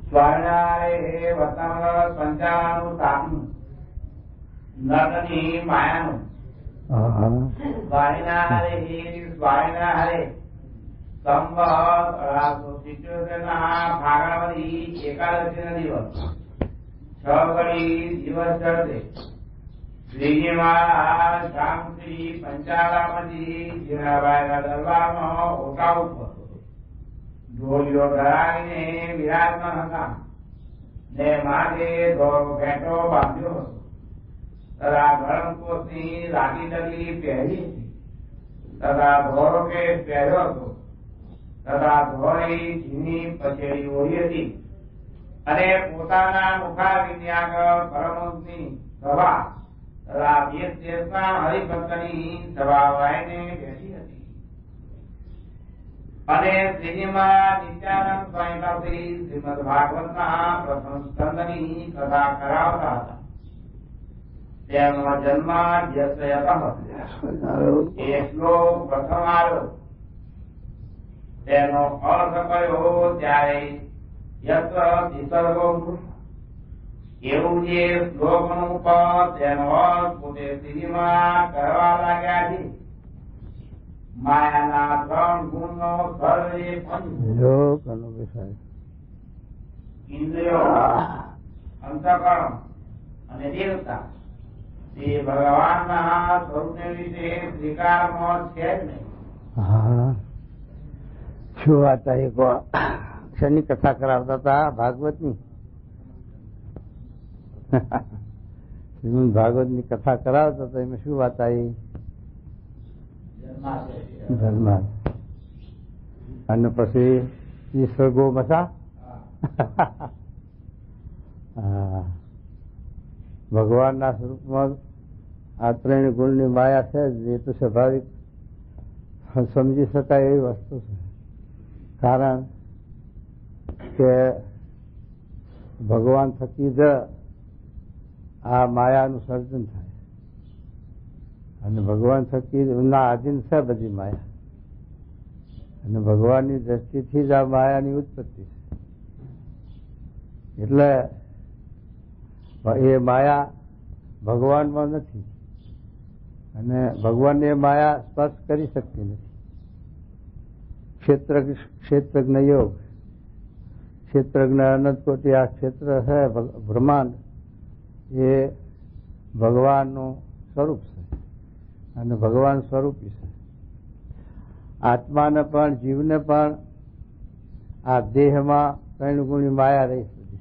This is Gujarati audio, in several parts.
સ્વર્ણારે વતન પંચાનું તાપનું નટની માયાનું સ્વામિનારે સ્વામિનારે સંવત 1877 ના ભાગાવતી એકાદશી દિવસ 6 ઘડી દિવસ ચડતે શ્રીજી મહારાજ શ્યામ શ્રી પંચાલામજી જીરાબાઈના દરબારમાં ઓટા ઉપર ઢોલિયો ધરાવીને વિરાજમાન હતા ને માથે ધોળો ફેંટો બાંધ્યો હતો તથા ગરમ કોટની લાગી ડગલી પહેરી હતી તથા ધોળો કેસ પહેર્યો હતો તથા ધોળી ઝીણી પછેડી ઓળી હતી અને પોતાના મુખારવિંદની આગળ પરમહંસની સભા તથા દેશ દેશના હરિભક્તની સભા વાઈને બેસી હતી અને શ્રીજીમાં નિત્યાનંદ સ્વામી પાસે શ્રીમદ ભાગવતના પ્રથમ સ્કંદની કથા કરાવતા હતા. તેમનો જન્મ એ શ્લોક પ્રથમ આવ્યો તેનો અર્થ કયો ત્યારે યત્ર વિસર્ગો એવું જે શ્લોકનું પદ તેનો અર્થ પોતે શ્રીજીમાં કરવા લાગ્યા છે. માયાના 3 ગુણનો સર્વે ઇન્દ્રિયો અંતઃકરણ અને દેવતા તે ભગવાનના સ્વરૂપને વિશે સ્વીકારમાં છે જ નહીં. શું વાત શની કથા કરાવતા હતા ભાગવતની શ્રીમદ ભાગવતની કથા કરાવતા હતા એમાં શું વાત આવી ધર્મ અને પછી ઈશ્વર ગો મસા ભગવાનના સ્વરૂપમાં આ 3 ગુણની માયા છે એ તો સ્વાભાવિક સમજી શકાય એવી વસ્તુ છે. કારણ કે ભગવાન થકી જ આ માયાનું સર્જન થાય અને ભગવાન થકી ના આધીન છે બધી માયા અને ભગવાનની દ્રષ્ટિથી જ આ માયાની ઉત્પત્તિ છે. એટલે એ માયા ભગવાનમાં નથી અને ભગવાનને એ માયા સ્પર્શ કરી શકતી નથી. ક્ષેત્રજ્ઞ યોગ ક્ષેત્રજ્ઞ અનંત કોટી આ ક્ષેત્ર છે બ્રહ્માંડ એ ભગવાનનું સ્વરૂપ છે અને ભગવાન સ્વરૂપી છે. આત્માને પણ જીવને પણ આ દેહમાં 3 ગુણની માયા રહી છે.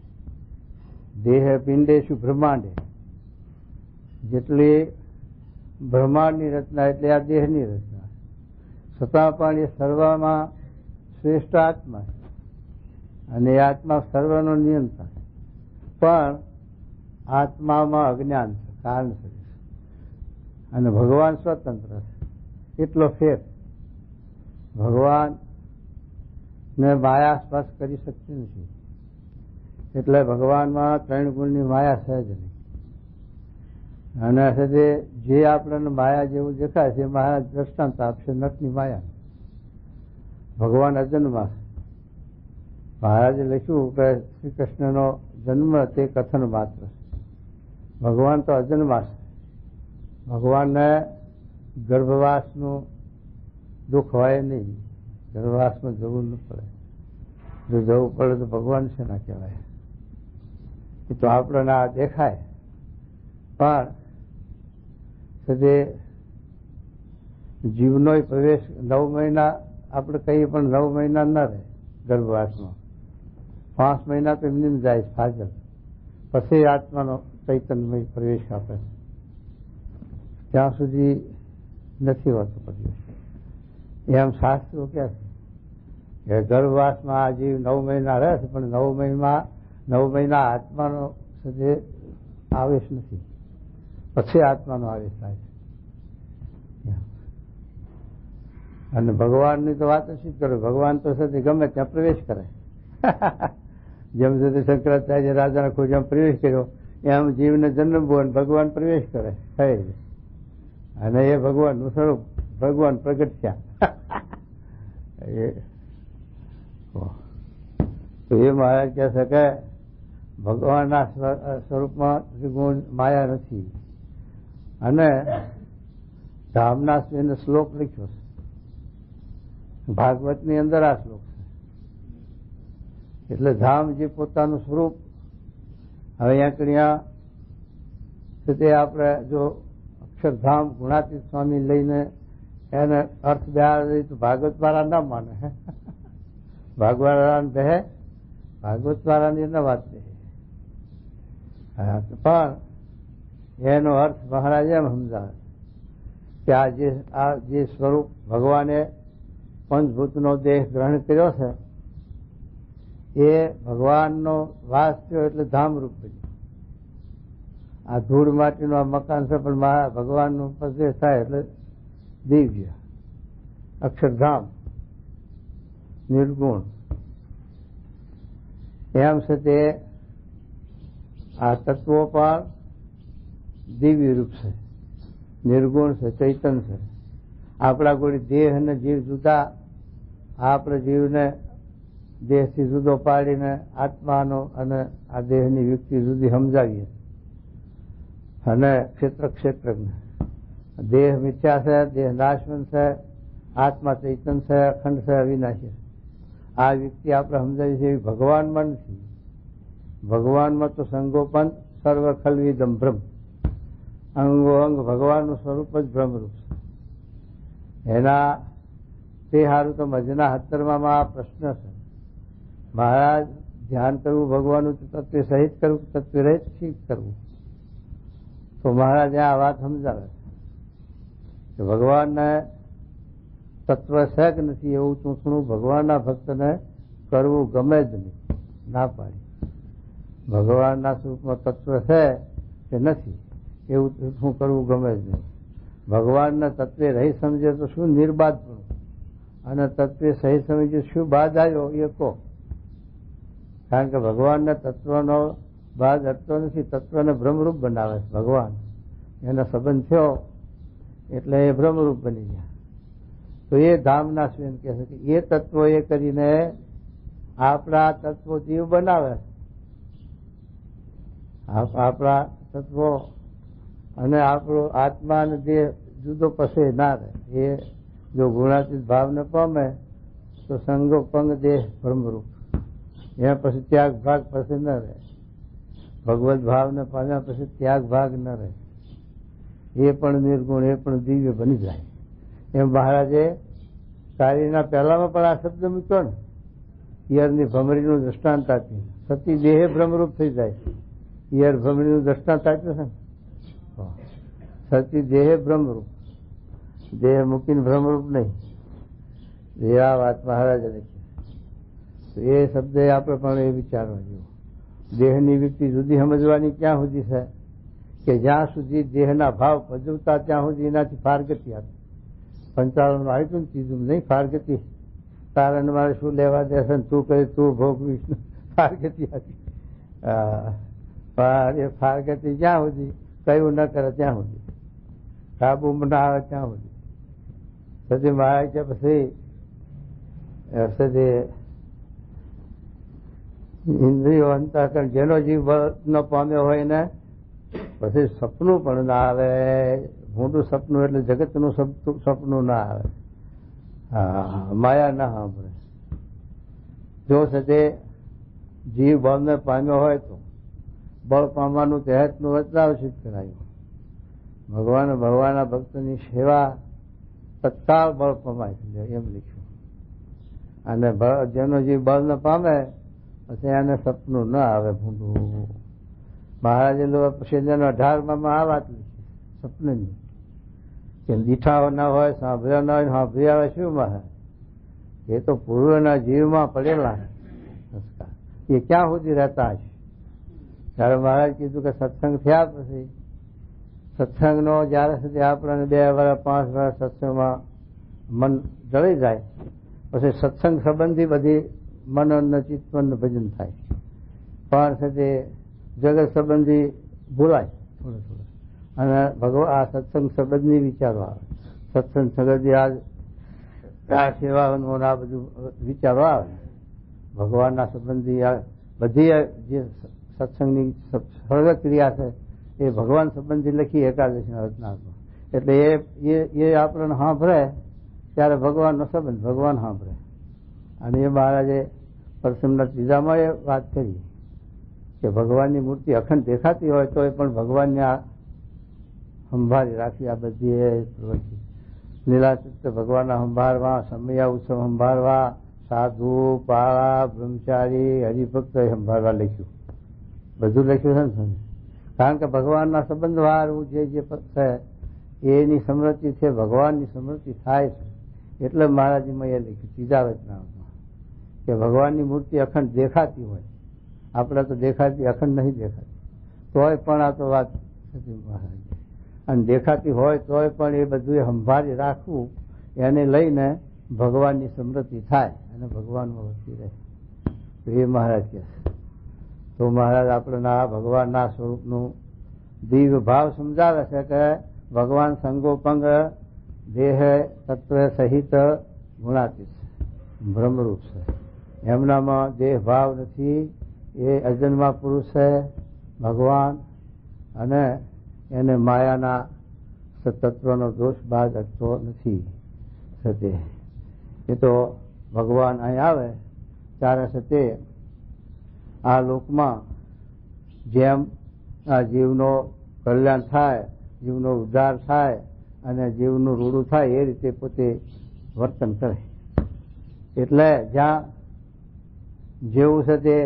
દેહ પિંડેશુ બ્રહ્માંડે જેટલી બ્રહ્માંડની રચના એટલે આ દેહની રચના છતાં પણ એ સર્વમાં શ્રેષ્ઠ આત્મા છે અને એ આત્મા સર્વનો નિયંતા પણ આત્મામાં અજ્ઞાન છે કારણ છે અને ભગવાન સ્વતંત્ર છે. એટલો ફેર ભગવાન ને માયા સ્પર્શ કરી શકતી નથી એટલે ભગવાનમાં 3 ગુણની માયા છે જ નહીં. અને જે આપણને માયા જેવું દેખાય છે માયા દ્રષ્ટાંત આપશે નટની માયા. ભગવાન અજન્મા છે. મહારાજે લખ્યું કે શ્રી કૃષ્ણનો જન્મ તે કથન માત્ર છે. ભગવાન તો અજન્મા છે. ભગવાનને ગર્ભવાસનું દુઃખ હોય નહીં. ગર્ભવાસમાં જવું ન પડે. જો જવું પડે તો ભગવાન છે ના કહેવાય. એ તો આપણને આ દેખાય પણ જીવનો પ્રવેશ 9 મહિના આપણે કહીએ પણ 9 મહિના ન રહે ગર્ભવાસમાં. 5 મહિના તો એમને જાય ફાજલ પછી આત્માનો ચૈતન્યમય પ્રવેશ આપે ત્યાં સુધી નથી હોતો પ્રવેશ. એમ શાસ્ત્રો કહે છે કે ગર્ભવાસમાં આ જીવ 9 મહિના રહે છે પણ 9 મહિના આત્માનો આવેશ નથી. પછી આત્માનો આવેશ થાય છે. અને ભગવાનની તો વાત જ કરો. ભગવાન તો સદી ગમે ત્યાં પ્રવેશ કરે. જેમ સુધી શંકરાચાર્ય રાજાના ખોજામાં પ્રવેશ કર્યો એમ જીવને જન્મવો અને ભગવાન પ્રવેશ કરે અને એ ભગવાનનું સ્વરૂપ ભગવાન પ્રગટ થયા. તો એ મહારાજ કહે છે કે ભગવાનના સ્વરૂપમાં ત્રિગુણ માયા નથી. અને ધામના શ્લોક લખ્યો છે ભાગવતની અંદર, આ શ્લોક છે. એટલે ધામ જે પોતાનું સ્વરૂપ, હવે અહીંયા તે આપણે જો અક્ષરધામ ગુણાતીત સ્વામી લઈને એને અર્થ બેહાડી તો ભાગવત વાળા ના માને. ભાગવત વાળાને બે, ભાગવત વાળાની ન વાત બે. પણ એનો અર્થ મહારાજ એમ સમજાવે કે આ જે સ્વરૂપ ભગવાને પંચભૂતનો દેહ ગ્રહણ કર્યો છે એ ભગવાનનો વાસ થયો એટલે ધામરૂપ બન્યું. આ ધૂળ માટીનું આ મકાન છે, પણ ભગવાનનો પ્રદેશ થાય એટલે દિવ્ય અક્ષરધામ નિર્ગુણ. એમ છે તે આ તત્વો પણ દિવ્ય રૂપ છે, નિર્ગુણ છે, ચૈતન છે. આપણા કોઈ દેહ અને જીવ જુદા, આપણે જીવને દેહથી જુદો પાડીને આત્માનો અને આ દેહની વ્યક્તિ જુદી સમજાવીએ. અને ક્ષેત્રજ્ઞ દેહ મિથ્યા છે, દેહ નાશવંત છે, આત્મા ચૈતન છે, અખંડ છે, અવિનાશી છે. આ વ્યક્તિ આપણે સમજાવી છે એવી ભગવાનમાં નથી. ભગવાનમાં તો સંગોપન સર્વ ખલવિદમ બ્રહ્મ, અંગો અંગ ભગવાનનું સ્વરૂપ જ બ્રહ્મરૂપ છે. એના તે સારું તો મજના 17માં આ પ્રશ્ન છે, મહારાજ ધ્યાન કરવું ભગવાનનું તત્વ સહિત કરવું, તત્વ રહિત શીખ કરવું. તો મહારાજે આ વાત સમજાવે કે ભગવાનને તત્વ છે કે નથી એવું ચૂંટણું ભગવાનના ભક્તને કરવું ગમે જ નહીં, ના પાડી. ભગવાનના સ્વરૂપમાં તત્વ છે કે નથી એવું શું કરવું ગમે જ નહીં. ભગવાનના તત્વે રહી સમજે તો શું નિર્બાધ પણ, અને તત્વે સહી સમજે શું બાદ આવ્યો એ કહો. કારણ કે ભગવાનના તત્વનો બાદ હટતો નથી. તત્વને બ્રહ્મરૂપ બનાવે છે ભગવાન. એનો સંબંધ થયો એટલે એ બ્રહ્મરૂપ બની ગયા. તો એ ધામના સ્વયં કહે છે કે એ તત્વો એ કરીને આપણા તત્વો જીવ બનાવે. આપણા તત્વો અને આપણો આત્મા અને દેહ જુદો પછી ના રહે. એ જો ગુણાતીત ભાવને પામે તો સંગોપંગ દેહ બ્રહ્મરૂપ. એના પછી ત્યાગ ભાગ પછી ન રહે. ભગવત ભાવને પામ્યા પછી ત્યાગ ભાગ ન રહે. એ પણ નિર્ગુણ, એ પણ દિવ્ય બની જાય. એમ મહારાજે કાર્યના પહેલામાં પણ આ શબ્દ મૂક્યો ને, ઈયરની ભમરીનું દ્રષ્ટાંત આપ્યું. સતી દેહે બ્રહ્મરૂપ થઈ જાય. ઈયર ભમરીનું દ્રષ્ટાંત આપ્યું છે ને, સતી દેહે બ્રહ્મરૂપ, દેહ મૂકીને બ્રહ્મરૂપ નહીં. એ આ વાત મહારાજે લખી. એ શબ્દ આપણે પણ એ વિચારવા જેવું. દેહની વ્યક્તિ જુદી સમજવાની ક્યાં સુધી છે કે જ્યાં સુધી દેહના ભાવ ભજવતા ત્યાં સુધી એનાથી ફારગતિ આપે. 55 આવ્યું ને ચીજું નહીં ફારગતિ. તારણ મારે શું લેવા દેશે ને તું કહે તું ભોગવીશ, ફારગતિ આપી. એ ફારગતિ જ્યાં સુધી કયું ન કરે ત્યાં સુધી, કાબુ ના આવે ત્યાં સુધી. પછી મહારાજ કે પછી ઇન્દ્રિયો અંતઃકરણ જેનો જીવ ન પામ્યો હોય ને પછી સપનું પણ ના આવે. મોટું સપનું એટલે જગતનું સપનું ના આવે. માયા ના સાંભળે. જો છે જીવ બળને પામ્યો હોય તો બળ પામવાનું કહેતનું વચનાવશિત કરાયું. ભગવાનના ભક્તની સેવા તત્કાળ બળ પમાય છે એમ લખ્યું. અને જેનો જીવ બળ ન પામે પછી એને સપનું ન આવે ભૂંડું. મહારાજે છેલ્લાના 18માં આ વાત લીધી સપનની કે દીઠાઓ ના હોય, સાંભળ્યા ના હોય, સાંભળી આવે શું મહારાજ? એ તો પૂર્વના જીવમાં પડેલા સંસ્કાર એ ક્યાં સુધી રહેતા હશે? ત્યારે મહારાજ કીધું કે સત્સંગ થયા પછી સત્સંગનો જયારે સુધી આપણને 2 વર્ષ 5 વર્ષ સત્સંગમાં મન જળી જાય પછી સત્સંગ સંબંધી બધી મનન ચિત્તન ભજન થાય. પણ છે તે જગત સંબંધી ભૂલાય થોડું થોડું. અને ભગવાન આ સત્સંગ સંબંધની વિચારો આવે. સત્સંગ સંબંધી આ સેવાનો આ બધું વિચારો આવે. ભગવાનના સંબંધી આ બધી જે સત્સંગની સર્વ ક્રિયા છે એ ભગવાન સંબંધી લખી એકાદશીના રચનામાં. એટલે એ આપણને સાંભળે ત્યારે ભગવાનનો સંબંધ ભગવાન સાંભળે. અને એ મહારાજે પરસમના ત્રીજામાં એ વાત કરી કે ભગવાનની મૂર્તિ અખંડ દેખાતી હોય તો પણ ભગવાનને આ સંભાળી રાખી. આ બધી પ્રવૃત્તિ લીલાચિત્ર ભગવાનના સંભાળવા, સમયા ઉત્સવ સંભાળવા, સાધુ પાળા બ્રહ્મચારી હરિભક્ત સંભાળવા લખ્યું. બધું લખ્યું છે ને. કારણ કે ભગવાનના સંબંધ વાળું જે છે એની સમૃદ્ધિ છે, ભગવાનની સમૃદ્ધિ થાય છે. એટલે મહારાજમાં એ લખ્યું ત્રીજા વચનામાં કે ભગવાનની મૂર્તિ અખંડ દેખાતી હોય. આપણે તો દેખાતી અખંડ નહીં દેખાતી, તોય પણ આ તો વાત મહારાજ. અને દેખાતી હોય તોય પણ એ બધું સંભાળી રાખવું, એને લઈને ભગવાનની સમૃદ્ધિ થાય અને ભગવાનમાં વસી રહે. તો એ મહારાજ કહે છે. તો મહારાજ આપણને આ ભગવાનના સ્વરૂપનું દિવ્ય ભાવ સમજાવે છે કે ભગવાન સંગોપંગ દેહ તત્વ સહિત ગુણાતીત છે, બ્રહ્મરૂપ છે. એમનામાં દેહ ભાવ નથી, એ અજન્મા પુરુષ છે ભગવાન, અને એને માયાના તત્વનો દોષ બાદ અટતો નથી. એ તો ભગવાન અહીં આવે ત્યારે છે તે આ લોકમાં જેમ આ જીવનો કલ્યાણ થાય, જીવનો ઉદ્ધાર થાય અને જીવનું રૂડું થાય એ રીતે પોતે વર્તન કરે. એટલે જ્યાં જેવું છે તે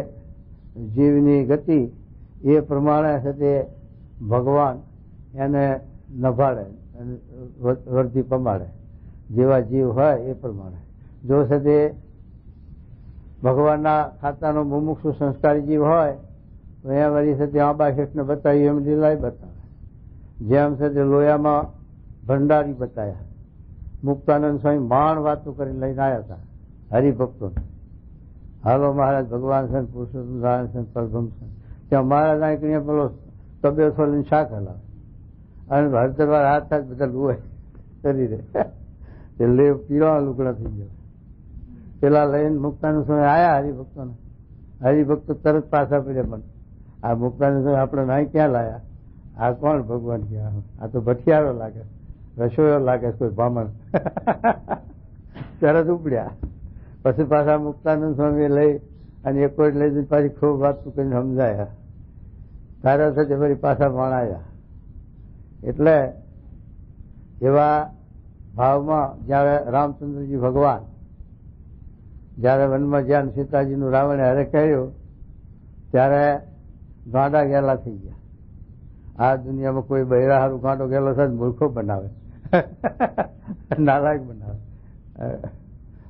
જીવની ગતિ એ પ્રમાણે છે તે ભગવાન એને નભાડે અને વર્ધી પમાડે. જેવા જીવ હોય એ પ્રમાણે. જો છે તે ભગવાનના ખાતાનો મુમુક્ષુ સંસ્કારી જીવ હોય તો એ વળી છે તે આંબા શેઠને બતાવ્યું એમ લીલાય બતાવે. જેમ છે તે લોયામાં ભંડારી બતાવ્યા. મુક્તાનંદ સ્વામી માણ વાતો કરીને લઈને આવ્યા હતા હરિભક્તોને. હાલો મહારાજ ભગવાન છે, પુરુષોત્તમ નારાયણ છે, પરબ્રહ્મ છે. ત્યાં મહારાજ અહીં પેલો તબેલો લઈને શાક હલાવે અને હરતરવાર હાથ થાય બધા લુવાય શરીરે. એટલે પીળા લુકડા થઈ ગયા. પેલા લઈને મુક્તાનંદ સ્વામી આવ્યા હરિભક્તોને. હરિભક્તો તરત પાછા પડ્યા. પણ આ મુક્તાનંદ સ્વામી આપણે અહીં ક્યાં લાયા? આ કોણ ભગવાન ક્યાં? આ તો ભઠિયારો લાગે, રસોઈયો લાગે, કોઈ બ્રાહ્મણ. તરત ઉપડ્યા. પછી પાછા મુક્તાનંદ સ્વામી લઈ અને એક કોઈ લઈ પાછી ખૂબ વાત કરીને સમજાયા. તારા સાથે ફરી પાછા માણાયા. એટલે એવા ભાવમાં જયારે રામચંદ્રજી ભગવાન જયારે વનમાં જ્યાં સીતાજીનું રાવણે હરે કહ્યું ત્યારે ગાંડા ગેલા થઈ ગયા. આ દુનિયામાં કોઈ બૈરા હારું ગાંડો ગેલો છે મૂર્ખો બનાવે, નાલાયક બનાવે.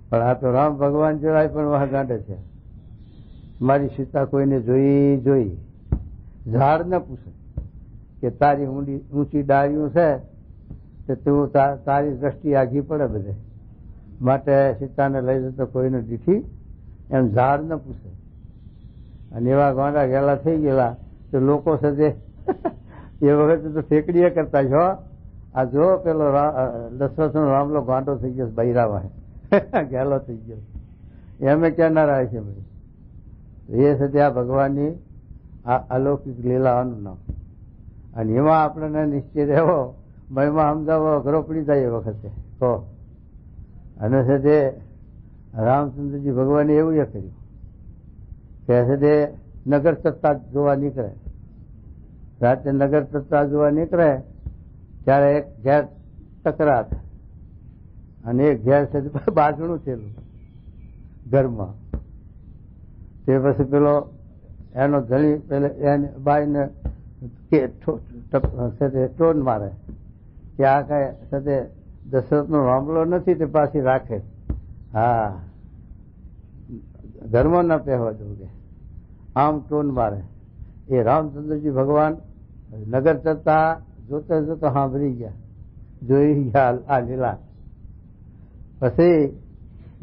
પણ આ તો રામ ભગવાન જેવાય પણ વહ ગાંડે છે. મારી સીતા કોઈને જોઈ ઝાડ ને પૂછે કે તારી ઊંચી ડાળીઓ છે તે તું તારી દ્રષ્ટિ આઘી પડે બધે માટે સીતાને લઈ જતો કોઈને દીઠી એમ ઝાડ ન પૂછે. અને એવા ગાંડા ગેલા થઈ ગયેલા તો લોકો છે એ વખતે તો ઠેકડીએ કરતા છો. આ જો પેલો દશરથનો રામલો ગાંડો થઈ ગયો બૈરાવા ગેલો થઈ ગયો એમે ક્યાં ના રહે છે ભાઈ. એ છે ત્યાં ભગવાનની આ અલૌકિક લીલાઓનું નામ. અને એમાં આપણને નિશ્ચય રહેવો, મહિમા સમજાવો અઘરો પડી જાય એ વખતે તો. અને છે તે રામચંદ્રજી ભગવાને એવું એ કર્યું કે છે તે નગર સત્તા જોવા નીકળે. રાતે નગર સત્તા જોવા નીકળે ત્યારે એક ઘેર ટકરાટ અને એક ઘેર છે બાજણું થયેલું ઘરમાં. તે પછી પેલો એનો ધણી પેલે એને બાઈને ટોન મારે કે આ કઈ સાથે દશરથનો રામલો નથી તે પાછી રાખે. હા, ઘરમાં ન પહેવા દઉં કે આમ ટોન મારે. એ રામચંદ્રજી ભગવાન નગર ચરતા જોતા જોતા સાંભળી ગયા, જોઈ ગયા આ લીલા. પછી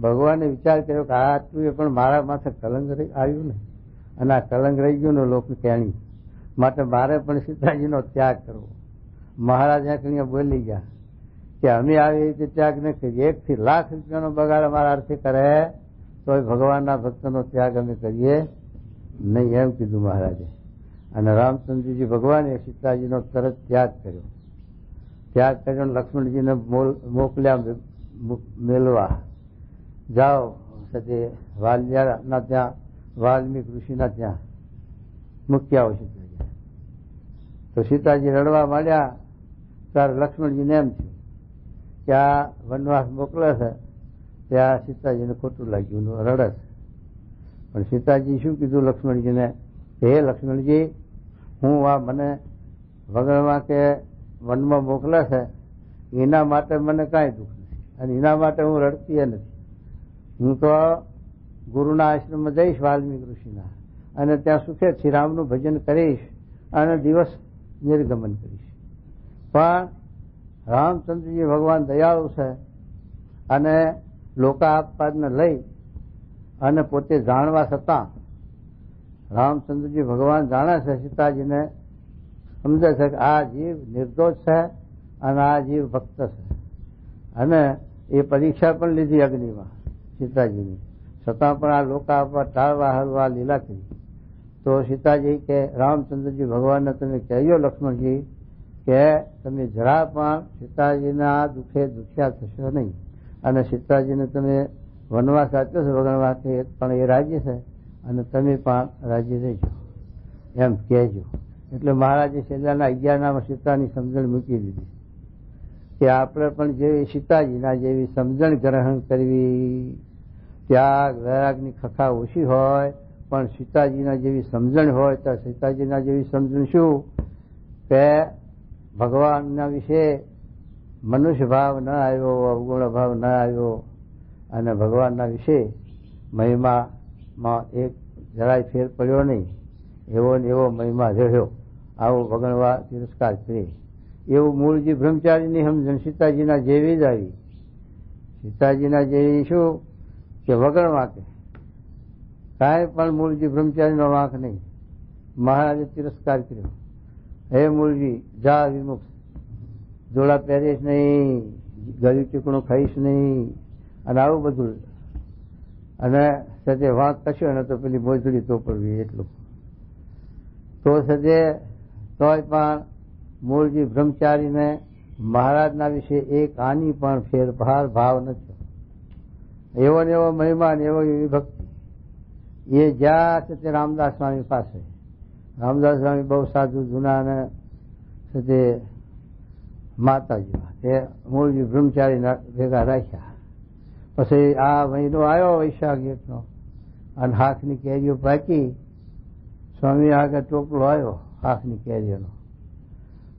ભગવાને વિચાર કર્યો કે આ તું પણ મારા માથે કલંક આવ્યું ને, અને આ કલંક રહી ગયું ને લોકો કેણી માટે મારે પણ સીતાજીનો ત્યાગ કરવો. મહારાજ અહીંયા બોલી ગયા કે અમે આવી રીતે ત્યાગ ન કરીએ. 1 થી લાખ રૂપિયાનો બગાડ અમારા અર્થે કરે તોય ભગવાનના ભક્તનો ત્યાગ અમે કરીએ નહીં, એમ કીધું મહારાજે. અને રામચંદ્રજી ભગવાને સીતાજીનો તરત ત્યાગ કર્યો લક્ષ્મણજીને મોકલ્યા મેળવા, જાઓ સતે વાલ્યાના ત્યાં, વાલ્મીક ઋષિના ત્યાં મૂકી આવો સીતાજી. તો સીતાજી રડવા માંડ્યા. ત્યારે લક્ષ્મણજીને એમ થયું કે આ વનવાસ મોકલે છે ત્યાં સીતાજીને ખોટું લાગ્યું, રડે છે. પણ સીતાજી શું કીધું લક્ષ્મણજીને, હે લક્ષ્મણજી, હું આ મને વગરમાં કે વનમાં મોકલે છે એના માટે મને કાંઈ દુઃખ નથી, અને એના માટે હું રડતી નથી. હું તો ગુરુના આશ્રમમાં જઈશ, વાલ્મીક ઋષિના, અને ત્યાં સુખે શ્રીરામનું ભજન કરીશ અને દિવસ નિર્ગમન કરીશ. પણ રામચંદ્રજી ભગવાન દયાળુ છે અને લોકાપવાદને લઈ અને પોતે જાણવા છતાં રામચંદ્રજી ભગવાન જાણે છે, સીતાજીને સમજે છે કે આ જીવ નિર્દોષ છે અને આ જીવ ભક્ત છે. અને એ પરીક્ષા પણ લીધી અગ્નિમાં સીતાજીની, છતાં પણ આ લોકાપવાદ ટાળવા હરવા લીલા કરી. તો સીતાજી કે રામચંદ્રજી ભગવાનને તમે કહેજો લક્ષ્મણજી કે તમે જરા પણ સીતાજીના દુઃખે દુખ્યા થશો નહીં, અને સીતાજીને તમે વનવાસ આપ્યો છે વગણવાસ પણ એ રાજી છે અને તમે પણ રાજી રહેજો, એમ કહેજો. એટલે મહારાજે છેલ્લાના 11નામાં સીતાની સમજણ મૂકી દીધી કે આપણે પણ જેવી સીતાજીના જેવી સમજણ ગ્રહણ કરવી. ત્યાગ વૈરાગની ખખા ઓછી હોય, પણ સીતાજીના જેવી સમજણ હોય તો સીતાજીના જેવી સમજણ શું કે ભગવાનના વિશે મનુષ્ય ભાવ ન આવ્યો, અવગુણ ભાવ ન આવ્યો, અને ભગવાનના વિશે મહિમામાં એક જરાય ફેર પડ્યો નહીં, એવો ને એવો મહિમા રહ્યો. આવો વગણવા તિરસ્કાર કરે એવું મૂળજી બ્રહ્મચારીની સમજણ સીતાજીના જેવી જ આવી. સીતાજીના જેવી શું કે વગણ વાંકે કાંઈ પણ મૂળજી બ્રહ્મચારીનો વાંક નહીં. મહારાજે તિરસ્કાર કર્યો, હે મૂળજી જા વિમુખ, જોડા પહેરીશ નહીં, ગળ્યું ચીકણું ખાઈશ નહીં, અને આવું બધું. અને સજે વાંક કશો ને તો પેલી મોજડી તો પડવી એટલું. તો સજે તોય પણ મૂળજી બ્રહ્મચારીને મહારાજના વિશે એક આની પણ ફેરફાર ભાવ નથી. એવો ને એવો મહિમા ને એવો એવી ભક્તિ. એ જ્યાં છે તે રામદાસ સ્વામી પાસે. રામદાસ સ્વામી બહુ સાધુ જૂના અને તે માતાજી તે મૂળજી બ્રહ્મચારી ભેગા રાખ્યા. પછી આ મહિનો આવ્યો વૈશાખ એકનો, અને હાથની કેરીઓ પાકી. સ્વામી આગળ ટોપલો આવ્યો હાથની કેરીઓનો.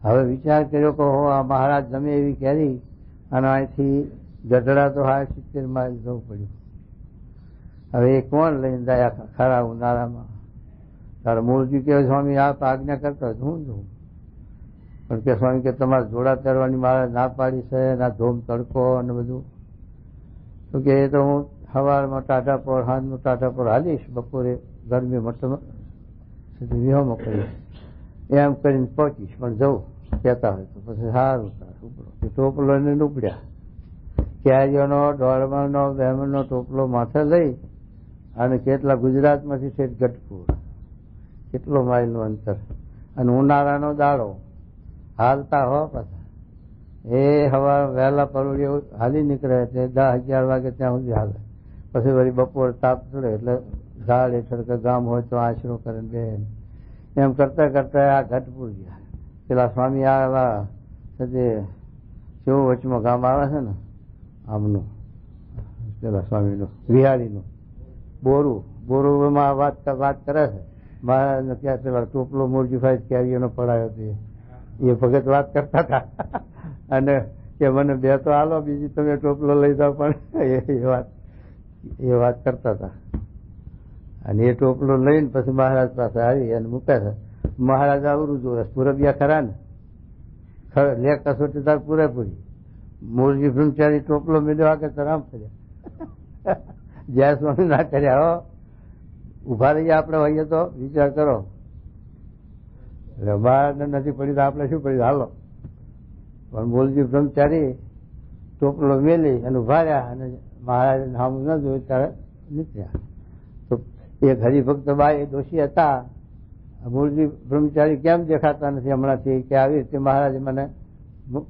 હવે વિચાર કર્યો કે આ મહારાજ જમે એવી કેરી, અને અહીંથી ગઢડા તો 70 માઇલ જવું પડ્યું. હવે એ કોણ લઈને જાય ખરા ઉનાળામાં? તારે મૂળજી કે સ્વામી આપ આજ્ઞા કરતા હું જોઉં, પણ કે સ્વામી કે તમારે જોડા પહેરવાની મારે ના પાડી છે, ના ધોમ તડકો અને બધું. તો કે એ તો હું સવારમાં ટાટા પર, સાંજનું ટાટા પર હાલીશ, બપોરે ગરમી મટમાં સુધી વિહોમાં કરીશ, એમ કરીને પહોંચીશ. પણ જવું કહેતા હોય તો પછી સારું ઉપડો. ટોપલો લઈને ઉપડ્યા. કેરીઓનો, દોડવાનો, બેમણનો ટોપલો માથે લઈ અને કેટલા ગુજરાતમાંથી છે ગઢપુર, કેટલો માઇલનું અંતર, અને ઉનાળાનો દાડો હાલતા હો પાછા. એ હવા વહેલા પરોળીઓ હાલી નીકળે એટલે 10-11 વાગે ત્યાં સુધી હાલે. પછી વળી બપોર તાપ ચડે એટલે ઝાડ હેઠળ કે ગામ હોય તો આશરો કરે બે. એમ કરતા કરતા આ ગઢપુર ગયા. પેલા સ્વામી આવા કેવું વચમાં ગામ આવે છે ને આમનું, પેલા સ્વામીનું વિહારીનું બોરુમાં વાત કરે છે. મહારાજને ત્યાં પેલા ટોપલો મૂળજીભાઈ કેરીઓનો પડાયો હતો એ ભગત વાત કરતા હતા, અને કે મને 2 તો હાલો, બીજી તમે ટોપલો લઈ જાઓ. પણ એ વાત કરતા હતા. અને એ ટોપલો લઈને પછી મહારાજ પાસે આવી અને મૂકે છે. મહારાજ આવરું જોવે પૂરબિયા ખરા ને, લે કસોટી તાર પૂરેપૂરી. મૂળજી બ્રહ્મચારી ટોપલો મેળ્યો આગળ તો રામ ફર્યા. જય સ્વામી ના કર્યા હો. ઉભા રહીએ આપણે હોઈએ તો વિચાર કરો. એટલે મહારાજને નથી પડી તો આપણે શું પડી હાલો. પણ મૂળજી બ્રહ્મચારી ટોપલો મેલી અને ઉભા રહ્યા, અને મહારાજ સામું ન જોયું ત્યારે નીકળ્યા. તો એક હરિભક્ત બાઈ દોષી હતા, મૂળજી બ્રહ્મચારી કેમ દેખાતા નથી હમણાંથી, કે આવી રીતે મહારાજે મને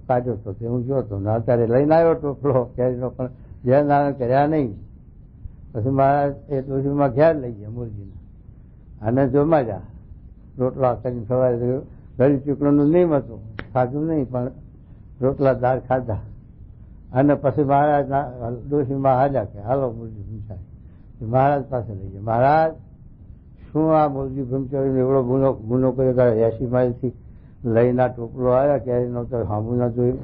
કાઢ્યો હતો, તે હું જોતો ને અત્યારે લઈને આવ્યો ટોપલો કેરીનો, પણ જય નારાયણ કર્યા નહીં. પછી મહારાજ એ દોષીમાં ઘેર લઈ ગયા મૂળજીને, અને જમાડ્યા રોટલા કરીને. સવારે ગળી ચૂકડાનું નિયમ હતું, ખાધું નહીં, પણ રોટલા દાળ ખાધા. અને પછી મહારાજ ડોશીમાં હાલ્યા કે હાલો મૂળજી બ્રહ્મચારી. મહારાજ પાસે લઈ ગયા. મહારાજ, શું આ મૂળજી બ્રહ્મચારીનો એવડો ગુનો કર્યો, 80 માઇલથી લઈને ટોપલો આવ્યા કેરીનો, તો હામું ના જોયું.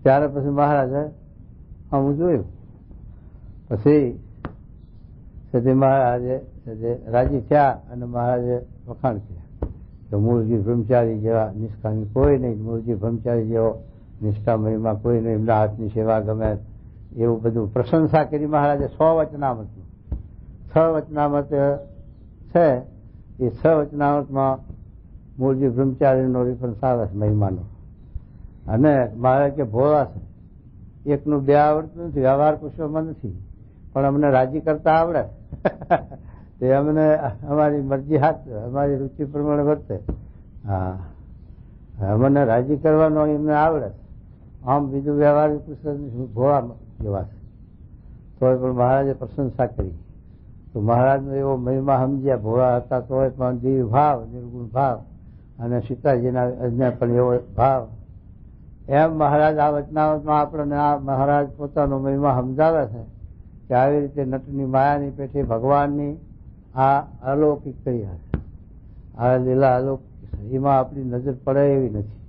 ત્યારે પછી મહારાજે હામું જોયું. પછી મહારાજે રાજી થયા અને મહારાજે વખાણ કર્યા કે મૂળજી બ્રહ્મચારી જેવા નિષ્કામી કોઈ નહીં, મૂળજી બ્રહ્મચારી જેવો નિષ્ઠા મહિમા કોઈ નહીં, એમના હાથની સેવા ગમે, એવું બધું પ્રશંસા કરી મહારાજે. 6 વચનામૃતનું 6 વચનામૃત છે. એ 6 વચનામૃતમાં મૂળજી બ્રહ્મચારીનો રેફરન્સ આવે છે મહિમાનો. અને મહારાજ કે ભોળા છે, એકનું 2 આવડતું નથી, વ્યવહાર કુશળમાં નથી, પણ અમને રાજી કરતા આવડે. તે અમને અમારી મરજી હાથ, અમારી રુચિ પ્રમાણે વર્તે. હા, અમને રાજી કરવાનો એમને આવડે. આમ બીજું વ્યવહાર કુશળ ભોળા જેવા છે. તો પણ મહારાજે પ્રશંસા કરી. તો મહારાજનો એવો મહિમા સમજ્યા. ભોળા હતા તોય પણ દિવ્ય ભાવ, નિર્ગુણ ભાવ, અને સીતાજીના આજ્ઞા પણ એવો ભાવ. એમ મહારાજ આ વચનામૃતમાં આપણને આ મહારાજ પોતાનો મહિમા સમજાવે છે કે આવી રીતે નટની માયાની પેઠે ભગવાનની આ અલૌકિક કરી હશે. આ લીલા અલૌકિક છે, એમાં આપણી નજર પડે એવી નથી.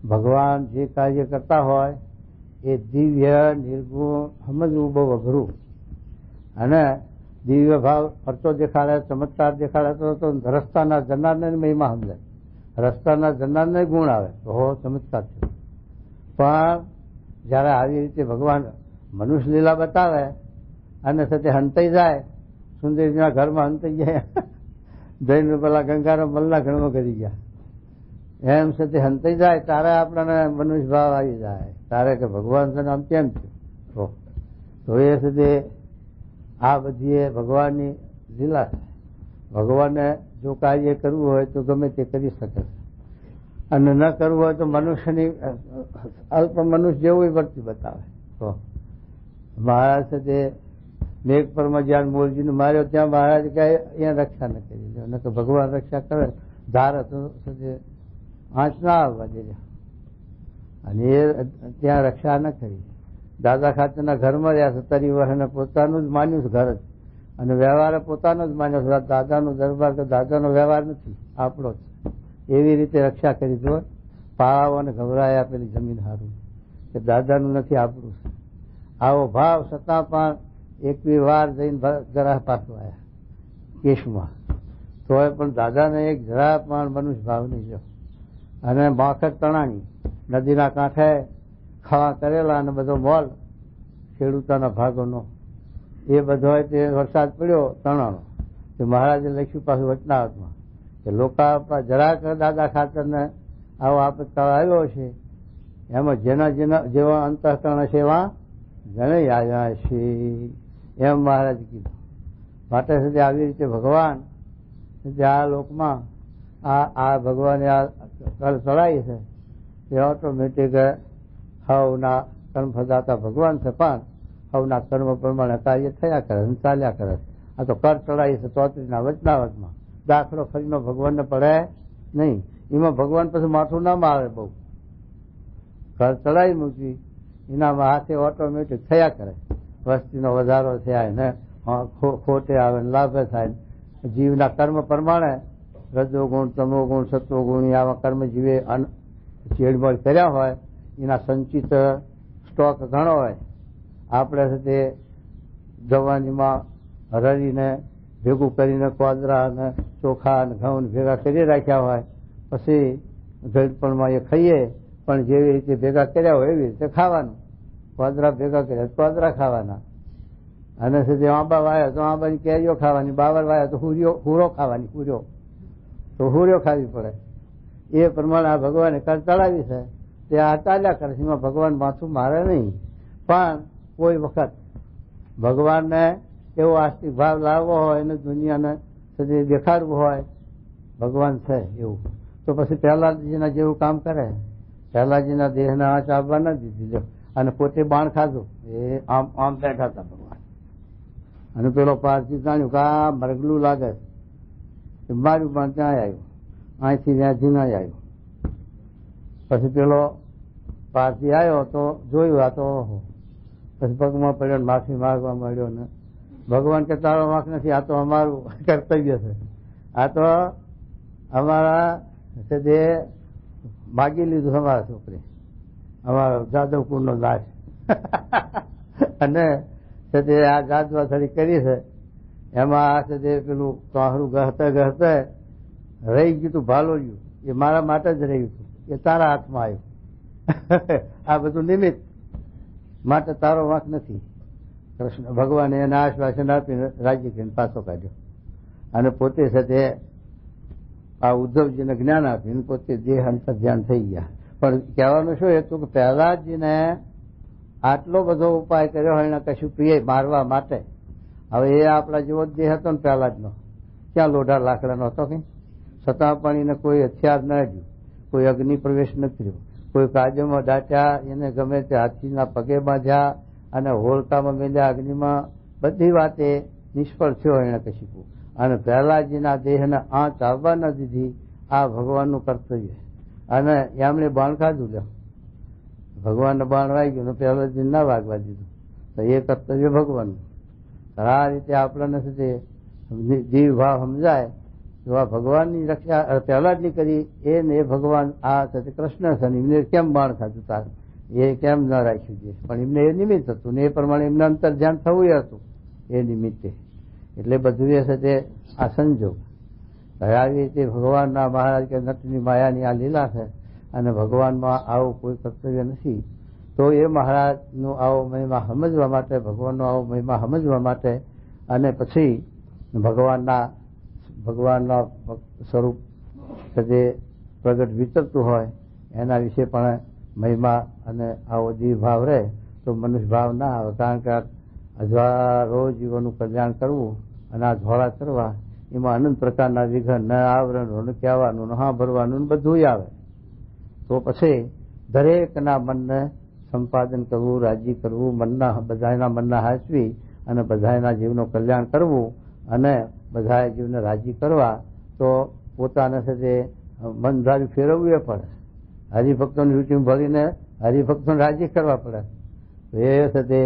ભગવાન જે કાર્ય કરતા હોય એ દિવ્ય નિર્ગુણ સમજવું બહુ અઘરું. અને દિવ્ય ભાવ ફરતો દેખાડે, ચમત્કાર દેખાડે તો રસ્તાના જનારને મહિમા સમજાય, રસ્તાના જનારને ગુણ આવે તો ચમત્કાર છે. પણ જયારે આવી રીતે ભગવાન મનુષ્ય લીલા બતાવે અને સાથે હંતાઈ જાય, સુંદરીના ઘરમાં હંતાઈ જાય, જઈને પેલા ગંગારામ મલના ઘરમાં કરી ગયા, એમ સાથે હંતાઈ જાય તારે આપણને મનુષ્ય ભાવ આવી જાય, તારે કે ભગવાન છે આમ કેમ થયું. તો એ સાથે આ બધી ભગવાનની લીલા છે. ભગવાનને જો કાર્ય કરવું હોય તો ગમે તે કરી શકે છે, અને ન કરવું હોય તો મનુષ્યની અલ્પ મનુષ્ય જેવું વર્તી બતાવે. તો મહારાજ સાથે મેઘ પરમાં જ્યાં મૂળજીને માર્યો ત્યાં મહારાજ કહે અહીંયા રક્ષા ન કરી લે, ન તો ભગવાન રક્ષા કરે, ધાર હતો આંચ ના આવવા દે, અને એ ત્યાં રક્ષા ન કરી. દાદા ખાતરના ઘરમાં રહ્યા છે, તરીવરને પોતાનું જ માન્યું છે ઘર જ, અને વ્યવહારે પોતાનો જ માન્યો છે. દાદાનો દરબાર તો દાદાનો વ્યવહાર નથી, આપણો જ. એવી રીતે રક્ષા કરી દો. પાળાઓ અને ગભરાયા પેલી જમીન હારું કે દાદાનું નથી, આપણું છે. આવો ભાવ છતાં પણ 21 વાર જઈને જરા પાછું આવ્યા કેશમાં, તોય પણ દાદાને એક જરા પણ મનુષ્ય ભાવ નહીં જો. અને માખર તણાની નદીના કાંઠે ખાવા કરેલા અને બધો મોલ ખેડૂતોના ભાગોનો એ બધો તે વરસાદ પડ્યો તણાનો. તે મહારાજે લખ્યું પાછું વચનાવતમાં કે લોકા જરાક દાદા ખાતરને આવો આપતકાળ આવ્યો છે, એમાં જેના જેવા અંતઃકરણ હશે એવા જણે આવ્યા છે, એમ મહારાજ કીધું. માટે સુધી આવી રીતે ભગવાન આ લોકમાં આ ભગવાને આ કળ ચડાવી છે તે ઓટોમેટિક હવના કર્મ ફદાતા ભગવાન છે, પણ હવના કર્મ પ્રમાણે કાર્ય થયા કરે, ચાલ્યા કરે. આ તો કર ચડાવી છે 33ના વચનાવતમાં. દાખલો ફરીનો ભગવાનને પડે નહીં, એમાં ભગવાન પછી માથું ના મારે. બહુ કર ચડાવી મૂકી એનામાં હાથે ઓટોમેટિક થયા કરે. વસ્તીનો વધારો થાય ને ખોટે આવે ને લાભે થાય. જીવના કર્મ પ્રમાણે રજોગુણ, તમોગુણ, સત્વગુણ આવા કર્મ જીવે ચેડમોડ કર્યા હોય એના સંચિત સ્ટોક ઘણો હોય. આપણે સાથે જવાનીમાં હરડીને ભેગું કરીને કોદરા અને ચોખા અને ઘઉં ભેગા કરી રાખ્યા હોય, પછી ઘડપણમાં એ ખાઈએ, પણ જેવી રીતે ભેગા કર્યા હોય એવી રીતે ખાવાનું. કોદરા ભેગા કર્યા કોદરા ખાવાના, અને સુધી આંબા વાયા તો આંબાની કેરીઓ ખાવાની, બાવર વાયા તો હુરો ખાવાની, તો હુર્યો ખાવી પડે. એ પ્રમાણે આ ભગવાને કર ચડાવી છે તે આ ચાલ્યા કરે છે. એમાં ભગવાન માથું મારે નહીં, પણ કોઈ વખત ભગવાનને એવો આસ્તિક ભાવ લાવવો હોય અને દુનિયાને સુધી દેખાડવું હોય ભગવાન છે એવું, તો પછી પ્રહલાદજીના જેવું કામ કરે. પ્રહલાદજીના દેહને આંચ આવવા ન દીધી અને પોતે બાણ ખાધું, એ આમ આમ બેઠા હતા ભગવાન. અને પેલો પારસી જાણ્યું કે આ મરગલું લાગે છે, માર્યું પણ ત્યાં આવ્યું, અહીંથી ત્યાં ઝીણા આવ્યું. પછી પેલો પારસી આવ્યો તો જોયું આ તો ઓહો, પછી પગમાં પડ્યો ને માફી માંગવા માંડ્યો ને ભગવાન કે તારો વાંક નથી, આ તો અમારું કર્તવ્ય છે, આ તો અમારા જે માગી લીધું અમારા છોકરી, અમારો જાદવપુરનો લાશ અને આ જાદવા થોડી કરી છે એમાં આ પેલું કાહરું ગહતે ગહતે રહી ગયું તું ભાલોડ્યું, એ મારા માટે જ રહ્યું હતું, એ તારા હાથમાં આવ્યું. આ બધું નિમિત્ત માટે તારો વાંક નથી. કૃષ્ણ ભગવાને એને આશ્વાસન આપીને રાજી કરીને પાછો કાઢ્યો અને પોતે સાથે આ ઉદ્ધવજીને જ્ઞાન આપીને પોતે દેહ અંતર ધ્યાન થઈ ગયા. પણ કહેવાનું શું હતું કે પ્રહલાદજીને આટલો બધો ઉપાય કર્યો હોય એને કશું પ્રિય મારવા માટે. હવે એ આપણા જેવો જ દેહ હતો ને પ્રહલાદનો, ક્યાં લોઢા લાકડાનો હતો કે છતાં પણ એને કોઈ હથિયાર ન અડ્યું, કોઈ અગ્નિ પ્રવેશ ન કર્યો, કોઈ કાજમાં દાટ્યા એને ગમે તે હાથીના પગે બાંધ્યા અને હોલકામાં મેલ્યા અગ્નિમાં, બધી વાતે નિષ્ફળ થયો એને કશું. અને પ્રહલાદજીના દેહને આંચ આવવા ન દીધી, આ ભગવાનનું કર્તવ્ય. અને એમણે બાણ ખાધું, લ્યો ભગવાનને બાણ વાગી ગયું ને પ્રહલાદજીને ના વાગવા દીધું, તો એ કર્તવ્ય ભગવાનનું. આ રીતે આપણને છે જીવ ભાવ સમજાય તો આ ભગવાનની રક્ષા પ્રહલાદની કરી એને ભગવાન આ કૃષ્ણ છે એમને કેમ બાણ ખાધું તાર, એ કેમ ન રાખ્યું છે, પણ એમને એ નિમિત્ત હતું ને એ પ્રમાણે એમને અંતર ધ્યાન થવું હતું એ નિમિત્તે. એટલે બધું એ છે તે આ સંજોગ. આવી રીતે ભગવાનના મહારાજ કે નટની માયાની આ લીલા છે અને ભગવાનમાં આવું કોઈ કર્તવ્ય નથી. તો એ મહારાજનું આવો મહિમા સમજવા માટે, ભગવાનનો આવો મહિમા સમજવા માટે અને પછી ભગવાનના સ્વરૂપ જે પ્રગટ વિચરતું હોય એના વિશે પણ મહિમા અને આવો જીવ ભાવ રહે તો મનુષ્ય ભાવ ના આવે. કારણ કે હજારો જીવોનું કલ્યાણ કરવું અને આ ધોળા કરવા એમાં અનંત પ્રકારના વિઘન ન આવરણનું, ન કહેવાનું, ન સાંભળવાનું બધું આવે. તો પછી દરેકના મનને સંપાદન કરવું, રાજી કરવું, બધાના મનના હાચવી અને બધાના જીવનું કલ્યાણ કરવું અને બધા જીવને રાજી કરવા, તો પોતાને સાથે મન ધાર્યું ફેરવવું એ પડે. હરિભક્તોની રૂચિ ભરીને હરિભક્તોને રાજી કરવા પડે. એ સાથે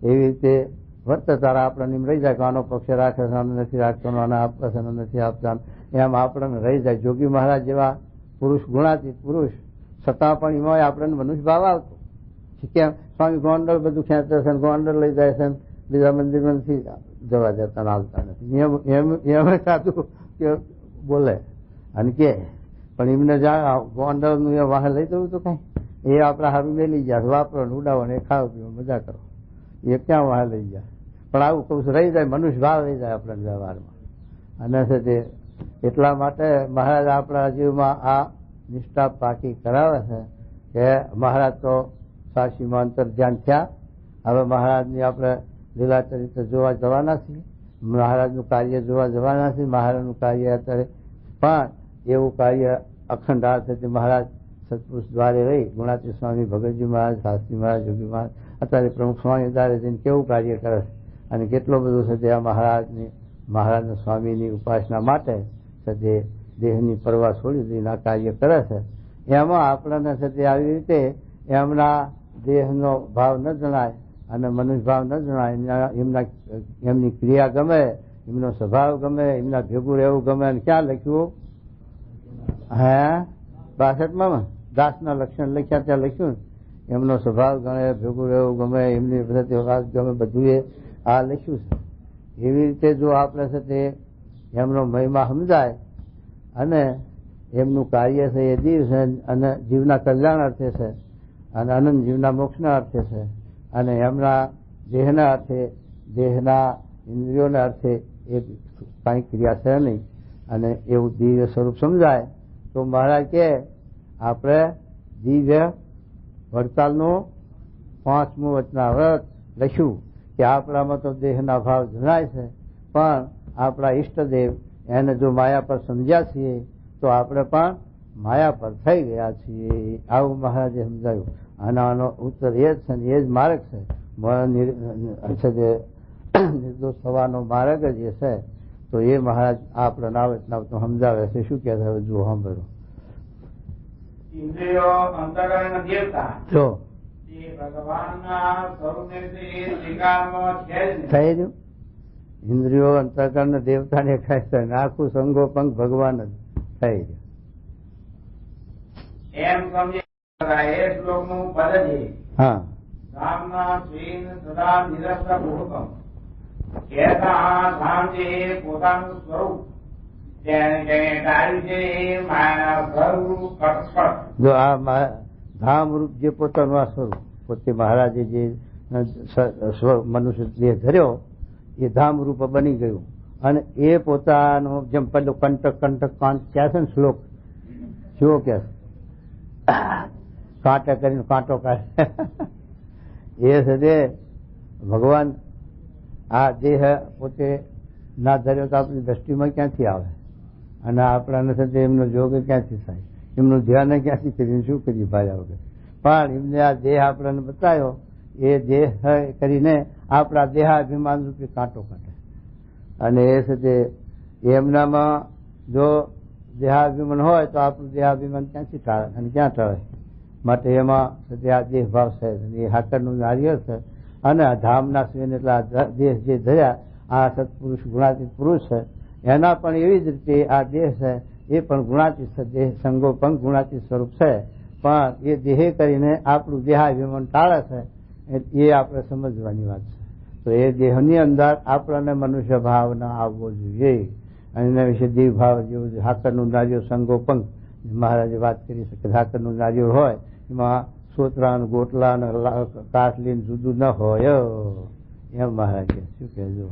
એવી રીતે વર્ત તારા આપણને એમ રહી જાય કે આનો પક્ષ રાખે છે, આનો નથી રાખતો, આને આપે છે, આનો નથી આપતા, એમ આપણને રહી જાય. જોગી મહારાજ જેવા પુરુષ, ગુણાતીત પુરુષ, છતાં પણ એમાં આપણને મનુષ્ય ભાવ આવતો. કેમ સ્વામી ગોંડલ બધું ખેંચે છે, ગોંડલ લઈ જાય છે, બીજા મંદિરમાં નથી જવા દેતા, આવતા નથી. એમ સાચું કે બોલે અને કે પણ એમને ગોંડલનું એ વાહન લઈ જવું તો કઈ એ આપણા હારું મેલી ગયા, વાપરો ને ઉડાવો ને ખાઓ પીવો મજા કરો, એ ક્યાં વાહન લઈ ગયા. પણ આવું કહું રહી જાય, મનુષ્ય ભાવ રહી જાય આપણા વ્યવહારમાં. અને છે તે એટલા માટે મહારાજ આપણા જીવમાં આ નિષ્ઠા પાકી કરાવે છે કે મહારાજ તો સાક્ષીમાં અંતર ધ્યાન થયા. હવે મહારાજની આપણે લીલા ચરિત્ર જોવા જવાના છીએ, મહારાજનું કાર્ય જોવા જવાના છીએ. મહારાજનું કાર્ય અત્યારે પણ એવું કાર્ય અખંડ આ છે તે મહારાજ સત્પુરુષ દ્વારે રહી ગુણાતીત સ્વામી, ભગતજી મહારાજ, શાસ્ત્રી મહારાજ, યોગી મહારાજ, અત્યારે પ્રમુખ સ્વામી દ્વારે જઈને કેવું કાર્ય કરે છે અને કેટલો બધું છે તે આ મહારાજના સ્વામીની ઉપાસના માટે છે તે દેહની પરવા છોડી દઈને આ કાર્ય કરે છે. એમાં આપણને છે તે આવી રીતે એમના દેહનો ભાવ ન જણાય અને મનુષ્ય ભાવ ન જણાય, એમની ક્રિયા ગમે, એમનો સ્વભાવ ગમે, એમના ભેગું રહેવું ગમે. અને ક્યાં લખ્યું? 62માં દાસના લક્ષણ લખ્યા, ત્યાં લખ્યું એમનો સ્વભાવ ગમે, ભેગું રહેવું ગમે, એમની વાત ગમે, બધું એ આ લખ્યું છે. એવી રીતે જો આપણે છે તે એમનો મહિમા સમજાય અને એમનું કાર્ય છે એ જીવ છે અને જીવના કલ્યાણ અર્થે છે અને અનંત જીવના મોક્ષના અર્થે છે અને એમના દેહના અર્થે, દેહના ઇન્દ્રિયોના અર્થે એ કાંઈ ક્રિયા છે નહીં અને એવું દિવ્ય સ્વરૂપ સમજાય તો મહારાજ કે આપણે દિવ્ય વડતાલનું 5મું વચનાવ્રત લખ્યું કે આપણામાં તો દેહના ભાવ જણાય છે, પણ આપણા ઈષ્ટદેવ એને જો માયા પર સમજ્યા છીએ તો આપણે પણ માયા પર થઈ ગયા છીએ. આવું મહારાજે સમજાયું. આનો ઉત્તર એ જ છે ને એ જ માર્ગ છે. નિર્દોષ થવાનો માર્ગ જ એ છે. તો એ મહારાજ આપણે નાવત સમજાવે છે. શું કહે છે જુઓ, સાંભળો. ઇન્દ્રિયો અંતઃકરણ દેવતા જો ભગવાનના સ્વરૂપને સ્વીકારવામાં છે જ નહીં. થઈ રહ્યું. ઇન્દ્રિયો અંતઃકરણ દેવતાને ખાય છે, આખું સંગોપંગ ભગવાન જ થઈ રહ્યું. એમ સમજી એ શ્લોકનું પદ છે. હા, ધામના સ્વીન સદા નિરસ્ત ભૂતમ. કહેતા ધામ છે એ પોતાનું સ્વરૂપ, તેને ટાળ્યું છે એ માયાના સ્વરૂપ કટકટ. જો આ ધામ રૂપ જે પોતાનું આ સ્વરૂપ પોતે મહારાજે જે મનુષ્ય દેહ ધર્યો એ ધામ રૂપ બની ગયું. અને એ પોતાનું જેમ પેલું કંટક કંટક કાંટ ક્યાં છે ને શ્લોક જુઓ કે કાંટે કરીને કાંટો કાઢે એ છે ભગવાન. આ દેહ પોતે ના ધર્યો તો આપણી દ્રષ્ટિમાં ક્યાંથી આવે, અને આપણાને સાથે એમનો જોગ ક્યાંથી થાય, એમનું ધ્યાન ક્યાંથી કરીને શું કરીએ ભાયા વગર. પણ એમને આ દેહ આપણને બતાવ્યો, એ દેહ કરીને આપણા દેહાભિમાન રૂપી કાંટો કાઢે. અને એ છે એમનામાં જો દેહાભિમાન હોય તો આપણું દેહાભિમાન ક્યાંથી ટાળે અને ક્યાં ટળે. માટે એમાં આ દેહ ભાવ છે, એ હાકરનું નારિયેળ છે. અને ધામના સ્વીન એટલે આ દેહ જે ધર્યા આ સત્પુરુષ ગુણાતીત પુરુષ છે, એના પણ એવી જ રીતે આ દેહ છે એ પણ ગુણાતીત છે. દેહ સંગોપંગ ગુણાતીત સ્વરૂપ છે, પણ એ દેહે કરીને આપણું દેહાભિમાન ટાળે છે. એ આપણે સમજવાની વાત છે. તો એ દેહની અંદર આપણને મનુષ્ય ભાવ ન આવવો જોઈએ. અને એના વિશે દેવ ભાવ જેવું હાકરનું નારિયેળ સંગોપંગ મહારાજે વાત કરી શકે. હાકરનું નારિયેળ હોય એમાં સોતરા ગોટલા કાસલી જુદું ન હોય એમ મહારાજ શું કહેજો.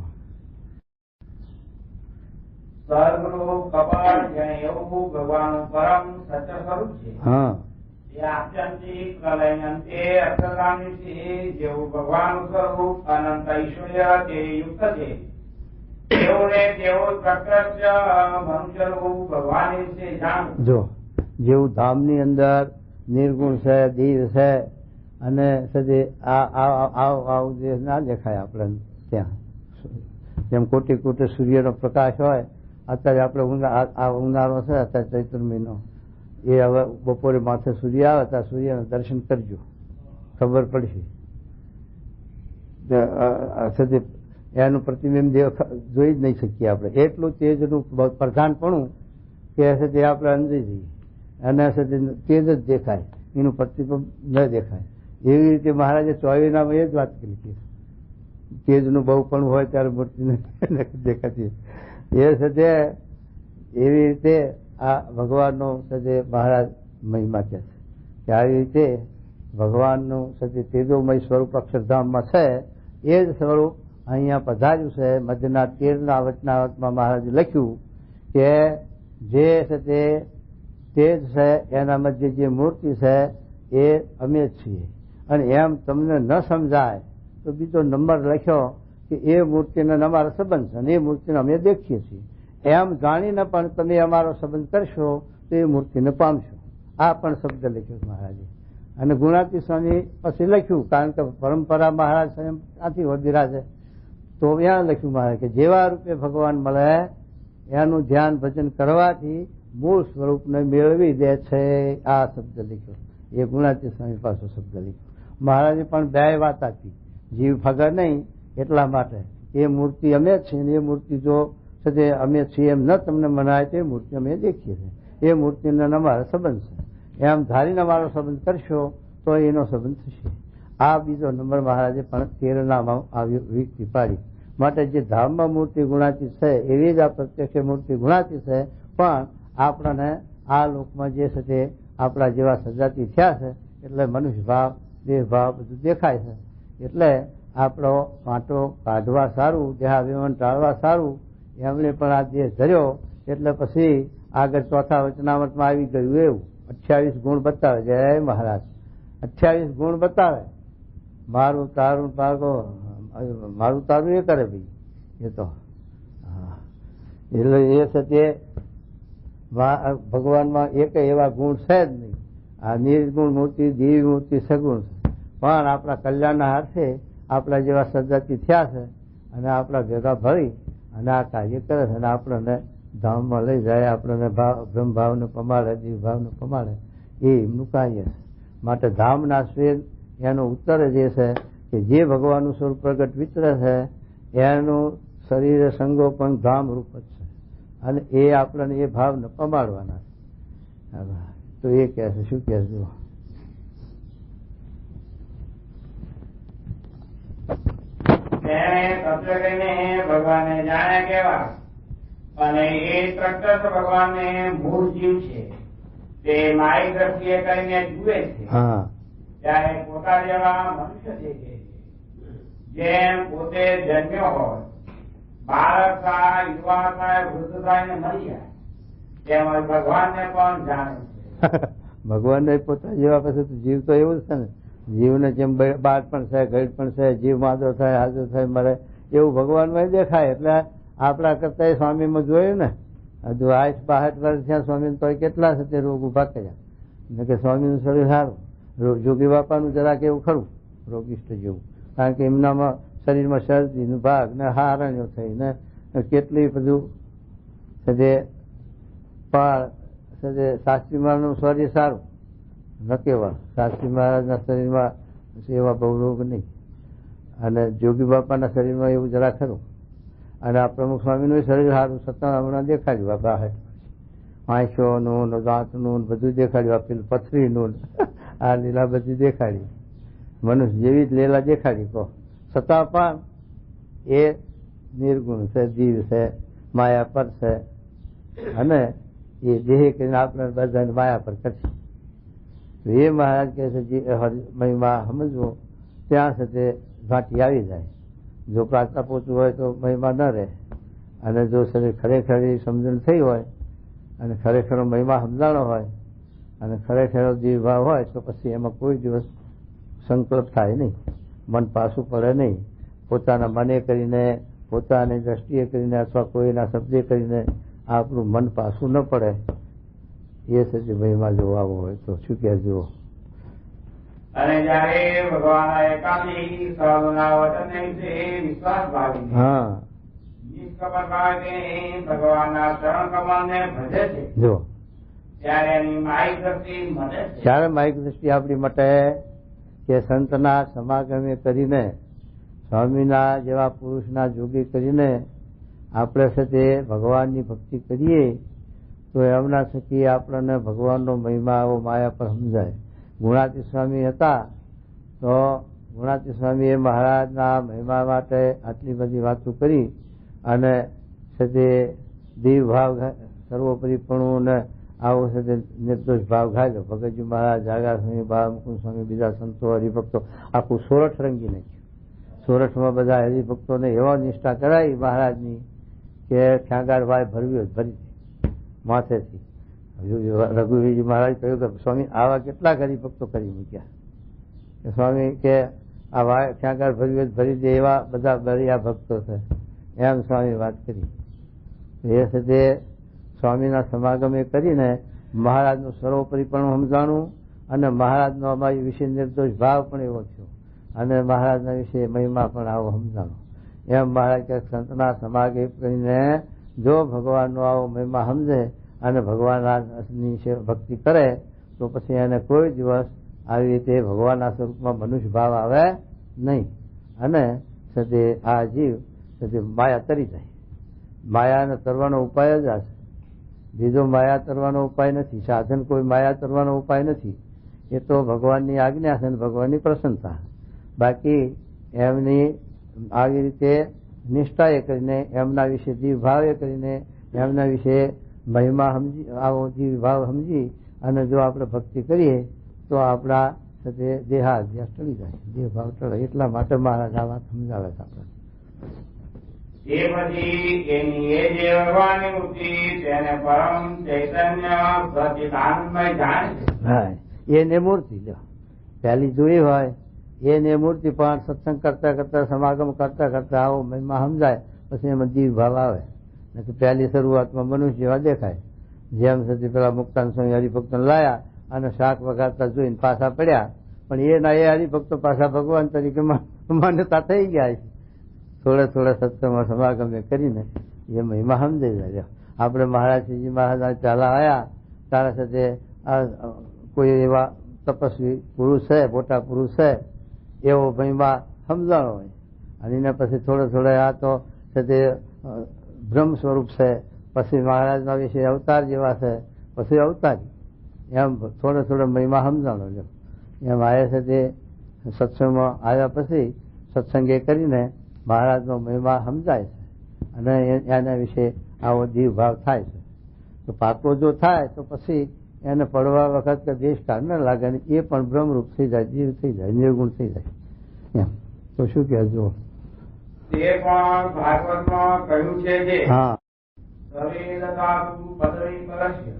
સ્વર્ગરૂપ કપાળ એવું ભગવાનનું પરમ સત્ય સ્વરૂપ છે. હા, એ આત્યંતિક પ્રલયંતે અક્ષરગામી છે. જેવું ભગવાનનું સ્વરૂપ અનંત ઐશ્વર્ય તે યુક્ત છે, તેવું ને તેવું પ્રત્યક્ષ મનુષ્યરૂપ ભગવાન વિશે જાણવું. જો જેવું ધામની અંદર નિર્ગુણ છે, દીવ છે, અને સજે આવું જે ના દેખાય આપણે ત્યાં. જેમ કોટી કોટી સૂર્યનો પ્રકાશ હોય. અત્યારે આપણે ઉનાળો છે, અત્યારે ચૈત્ર મહિનો, એ હવે બપોરે માથે સૂર્ય આવે ત્યારે સૂર્યના દર્શન કરજો, ખબર પડશે. એનું પ્રતિબિંબ જોઈ જ નહીં શકીએ આપણે. એટલું તેજનું પ્રધાનપણું કે છે આપણે અંજી જઈએ, અને તેજ જ દેખાય, એનું પ્રતિબિંબ ન દેખાય. એવી રીતે મહારાજે 24 એ જ વાત કરી કે તેજનું બહુ પણ હોય ત્યારે મૂર્તિ દેખાતી. એ છે એવી રીતે આ ભગવાનનો સજે મહારાજ મહિમા કહે છે કે આવી રીતે ભગવાનનું સજે તેજોમય સ્વરૂપ અક્ષરધામમાં છે. એ જ સ્વરૂપ અહીંયા પધાર્યું છે. મધ્યના 13ના વચનાવતમાં મહારાજે લખ્યું કે જે છે તે તેજ છે એના મધ્ય જે મૂર્તિ છે એ અમે જ છીએ. અને એમ તમને ન સમજાય તો બીજો નંબર લખ્યો કે એ મૂર્તિનો અમારો સંબંધ છે અને એ મૂર્તિને અમે દેખીએ છીએ. એમ જાણીને પણ તમે અમારો સંબંધ કરશો તો એ મૂર્તિને પામશો. આ પણ શબ્દ લખ્યો મહારાજે. અને ગુણાતી સ્વામી પછી લખ્યું, કારણ કે પરંપરા મહારાજ સ્વયં આથી બિરાજે, તો ત્યાં લખ્યું મહારાજ કે જેવા રૂપે ભગવાન મળે એનું ધ્યાન ભજન કરવાથી મૂળ સ્વરૂપને મેળવી દે છે. આ શબ્દ લખ્યો એ ગુણાતી સ્વામી પાછો શબ્દ લખ્યો. મહારાજે પણ બે વાત આપી, જીવ ફગર નહીં એટલા માટે એ મૂર્તિ અમે જ છીએ, એ મૂર્તિ જો સજે અમે છીએ એમ ન તમને મનાય તો એ મૂર્તિ અમે દેખીએ છીએ. એ મૂર્તિનો અમારો સંબંધ છે. એમ ધારીને અમારો સંબંધ કરશો તો એનો સંબંધ થશે. આ બીજો નંબર મહારાજે પણ 13નામાં આવી યુક્તિ પાડી. માટે જે ધામમાં મૂર્તિ ગુણાતીત છે એવી જ આ પ્રત્યક્ષ મૂર્તિ ગુણાતીત છે. પણ આપણને આ લોકમાં જે છે તે આપણા જેવા સજાતી થયા છે એટલે મનુષ્ય ભાવ દેહ ભાવ બધું દેખાય છે. એટલે આપણો કાંટો કાઢવા સારું, દેહાભિમાન ટાળવા સારું. એમણે પણ આ દેહ ધર્યો એટલે પછી આગળ ચોથા વચનામૃતમાં આવી ગયું એવું 28 ગુણ બતાવે. જય મહારાજ 28 ગુણ બતાવે. મારું તારું પાગો મારું તારું એ કરે ભાઈ, એ તો એટલે એ છે તે ભગવાનમાં એક એવા ગુણ છે જ નહીં. આ નિર્ગુણ મૂર્તિ, દિવ્ય મૂર્તિ સગુણ છે, પણ આપણા કલ્યાણના હાથે આપણા જેવા સજાતી થયા છે અને આપણા ભેગા ભળી અને આ કાર્ય કરે છે અને આપણને ધામમાં લઈ જાય, આપણને બ્રહ્મ ભાવને પમાડે, દિવ્ય ભાવને પમાડે, એ એમનું કાર્ય છે. માટે ધામના શ્વેત એનો ઉત્તર જે છે કે જે ભગવાનનું સ્વરૂપ પ્રગટ વિતરે છે એનું શરીર સંગો પણ ધામ રૂપ જ છે અને એ આપણને એ ભાવને પમાડવાના છે. તો એ કહે છે, શું કહે છે? ભગવાને જાણે કેવા અને એ પ્રકટ ભગવાનને મૂળ જીવ છે તે મારી દ્રષ્ટિએ કરીને જુએ છે. ત્યારે પોતા જેવા મનુષ્ય દેખે છે. જેમ પોતે જન્મ્યો હોય, બાળક થાય, યુવા થાય, વૃદ્ધ થાય ને મરી જાય, તેમજ ભગવાનને પણ જાણે છે. ભગવાનને પોતા જેવા પછી જીવ તો એવું છે ને, જીવને જેમ બાળ પણ છે, ઘડ પણ છે, જીવ માદો થાય, હાજર થાય, મરે, એવું ભગવાનમાં દેખાય. એટલે આપણા કરતા સ્વામીમાં જોયું ને, હજુ 60-62 વર્ષ થયા સ્વામી, તો કેટલા છે તે રોગ ઉભા કર્યા કે સ્વામીનું શરીર સારું. જોગી બાપાનું જરાક એવું ખરું રોગિષ્ઠ જેવું, કારણ કે એમનામાં શરીરમાં શરદી ભાગ ને હારણ્યો થઈ ને કેટલી બધું શાસ્ત્રી મહારાજનું શરીર સારું નકેવા, શાસ્ત્રી મહારાજના શરીરમાં એવા બહુ રોગ નહીં અને જોગી બાપાના શરીરમાં એવું જરા ખરું. અને આ પ્રમુખ સ્વામીનું શરીર સારું છતાં હમણાં દેખાડ્યું આ બહાર આંખોનું, દાંતનું બધું દેખાડ્યું, આપેલું પથરીનું, આ લીલા બધી દેખાડી, મનુષ્ય જેવી જ લીલા દેખાડી કહો, છતાં પણ એ નિર્ગુણ છે, જીવ છે, માયા પર છે અને એ દેહ કરીને આપણે બધાને માયા પર કરશે. એ મહારાજ કહે છે જે મહિમા સમજવો ત્યાં છે તે ઘાંટી આવી જાય. જો પ્રાર્થના પોતું હોય તો મહિમા ન રહે, અને જો શરીર ખરેખર સમજણ થઈ હોય અને ખરેખર મહિમા સમજાણો હોય અને ખરેખર જીવભાવ હોય તો પછી એમાં કોઈ દિવસ સંકલ્પ થાય નહીં, મન પાછું પડે નહીં. પોતાના મને કરીને, પોતાની દ્રષ્ટિએ કરીને અથવા કોઈના શબ્દે કરીને આપણું મન પાછું ન પડે. એ છે મહિમા જોવા હોય તો શું કહે જુઓ. અને જયારે ભગવાન એકાંતિક સહના વચન વિશે વિશ્વાસ ભાવી નિષ્કપટ ભાવે ભગવાનના ચરણ કમળને ભજે છે, જો ત્યારે એની માયિક દ્રષ્ટિ મટે છે. ત્યારે માયિક દ્રષ્ટિ આપણી મટે કે સંતના સમાગમે કરીને, સ્વામીના જેવા પુરુષના જોગી કરીને આપણે છે તે ભગવાનની ભક્તિ કરીએ તો એમના થકી આપણને ભગવાનનો મહિમા આવો માયા પર સમજાય. ગુણાતી સ્વામી હતા તો ગુણાતી સ્વામીએ મહારાજના મહિમા માટે આટલી બધી વાતો કરી અને છે તે દિવ્ય ભાવ સર્વોપરીપણું ને આવો છે તે નિર્દોષ ભાવ ગાયો. ભગતજી મહારાજ, જાગા સ્વામી, બાળમુકુંદ સ્વામી, બીજા સંતો, હરિભક્તો આખું સોરઠ રંગી નાખ્યું. સોરઠમાં બધા હરિભક્તોને એવા નિષ્ઠા કરાવી મહારાજની કે ખ્યાગારભાઈ ભરવી ભરી માથેથી. રઘુવીરજી મહારાજ કહ્યું કે સ્વામી આવા કેટલા હરિભક્તો કરી મૂક્યા કે સ્વામી કે આ ખ્યાગાર ભરી દે એવા બધા બળિયા ભક્તો છે, એમ સ્વામી વાત કરી. એ છે તે સ્વામીના સમાગમે કરીને મહારાજનું સર્વોપરી પણ સમજાણું અને મહારાજનો અમારી વિશે નિર્દોષ ભાવ પણ એવો થયો અને મહારાજના વિશે મહિમા પણ આવો સમજાણો. એમ મહારાજ કે સંતના સમાગમ કરીને જો ભગવાનનો આવો મહિમા સમજે અને ભગવાનની ભક્તિ કરે તો પછી એને કોઈ દિવસ આવી રીતે ભગવાનના સ્વરૂપમાં મનુષ્ય ભાવ આવે નહીં અને સદે આ જીવ સદે માયા તરી જાય. માયાને તરવાનો ઉપાય જ આ છે, બીજો માયા તરવાનો ઉપાય નથી. સાધન કોઈ માયા તરવાનો ઉપાય નથી, એ તો ભગવાનની આજ્ઞા છે અને ભગવાનની પ્રસન્નતા. બાકી એમની આવી રીતે નિષ્ઠાએ કરીને, એમના વિશે જીવ ભાવે કરીને, એમના વિશે મહિમા સમજી આવો જીવ ભાવ સમજી અને જો આપણે ભક્તિ કરીએ તો આપણા સાથે દેહાધ્યાસ ટળી જાય, દેહ ભાવ ટળે. એટલા માટે મહારાજ આ વાત સમજાવે છે આપણે. એ પછી એની એ જે ભગવાનની મૂર્તિ તેને પરમ ચૈતન્ય સચિદાનંદમય જાણે છે. હા, એને મૂર્તિ લો પહેલી જોઈ હોય એને મૂર્તિ પણ સત્સંગ કરતા કરતા સમાગમ કરતા કરતા આવો મહિમા સમજાય પછી એમાં જીવ ભાવ આવે. પહેલી શરૂઆતમાં મનુષ્ય જેવા દેખાય. જેમ સુધી પેલા મુક્તાન સ્વામી હરિભક્તો લાયા અને શાક વગાડતા જોઈને પાછા પડ્યા, પણ એના એ હરિભક્તો પાછા ભગવાન તરીકે માન્યતા થઈ ગયા છે. થોડા થોડા સત્સંગમાં સમાગમ કરીને એ મહિમા સમજાઈ જાય. આપણે મહારાજજી મહારાજ પહેલા આવ્યા તારા સાથે કોઈ એવા તપસ્વી પુરુષ છે, મોટા પુરુષ છે, એવો મહિમા સમજાણો હોય. અને એના પછી થોડા થોડા આ તો છે તે બ્રહ્મ સ્વરૂપ છે, પછી મહારાજના વિશે અવતાર જેવા છે, પછી અવતારી, એમ થોડો થોડો મહિમા સમજાણો લો. એમ આવ્યા છે તે સત્સંગમાં આવ્યા પછી સત્સંગે કરીને મહારાજનો મહિમા સમજાય છે અને એના વિશે આવો જીવ ભાવ થાય છે. તો પાકો જો થાય તો પછી એને પડવા વખત કે દેશ કાળ ન લાગે ને એ પણ બ્રહ્મરૂપ થઈ જાય, જીવ થઈ જાય, નિર્ગુણ થઈ જાય. એમ તો શું કહેજો? તે પણ ભાગવતમાં કહ્યું છે કે હા, સવેલતાસુ પદવી પરસ્ય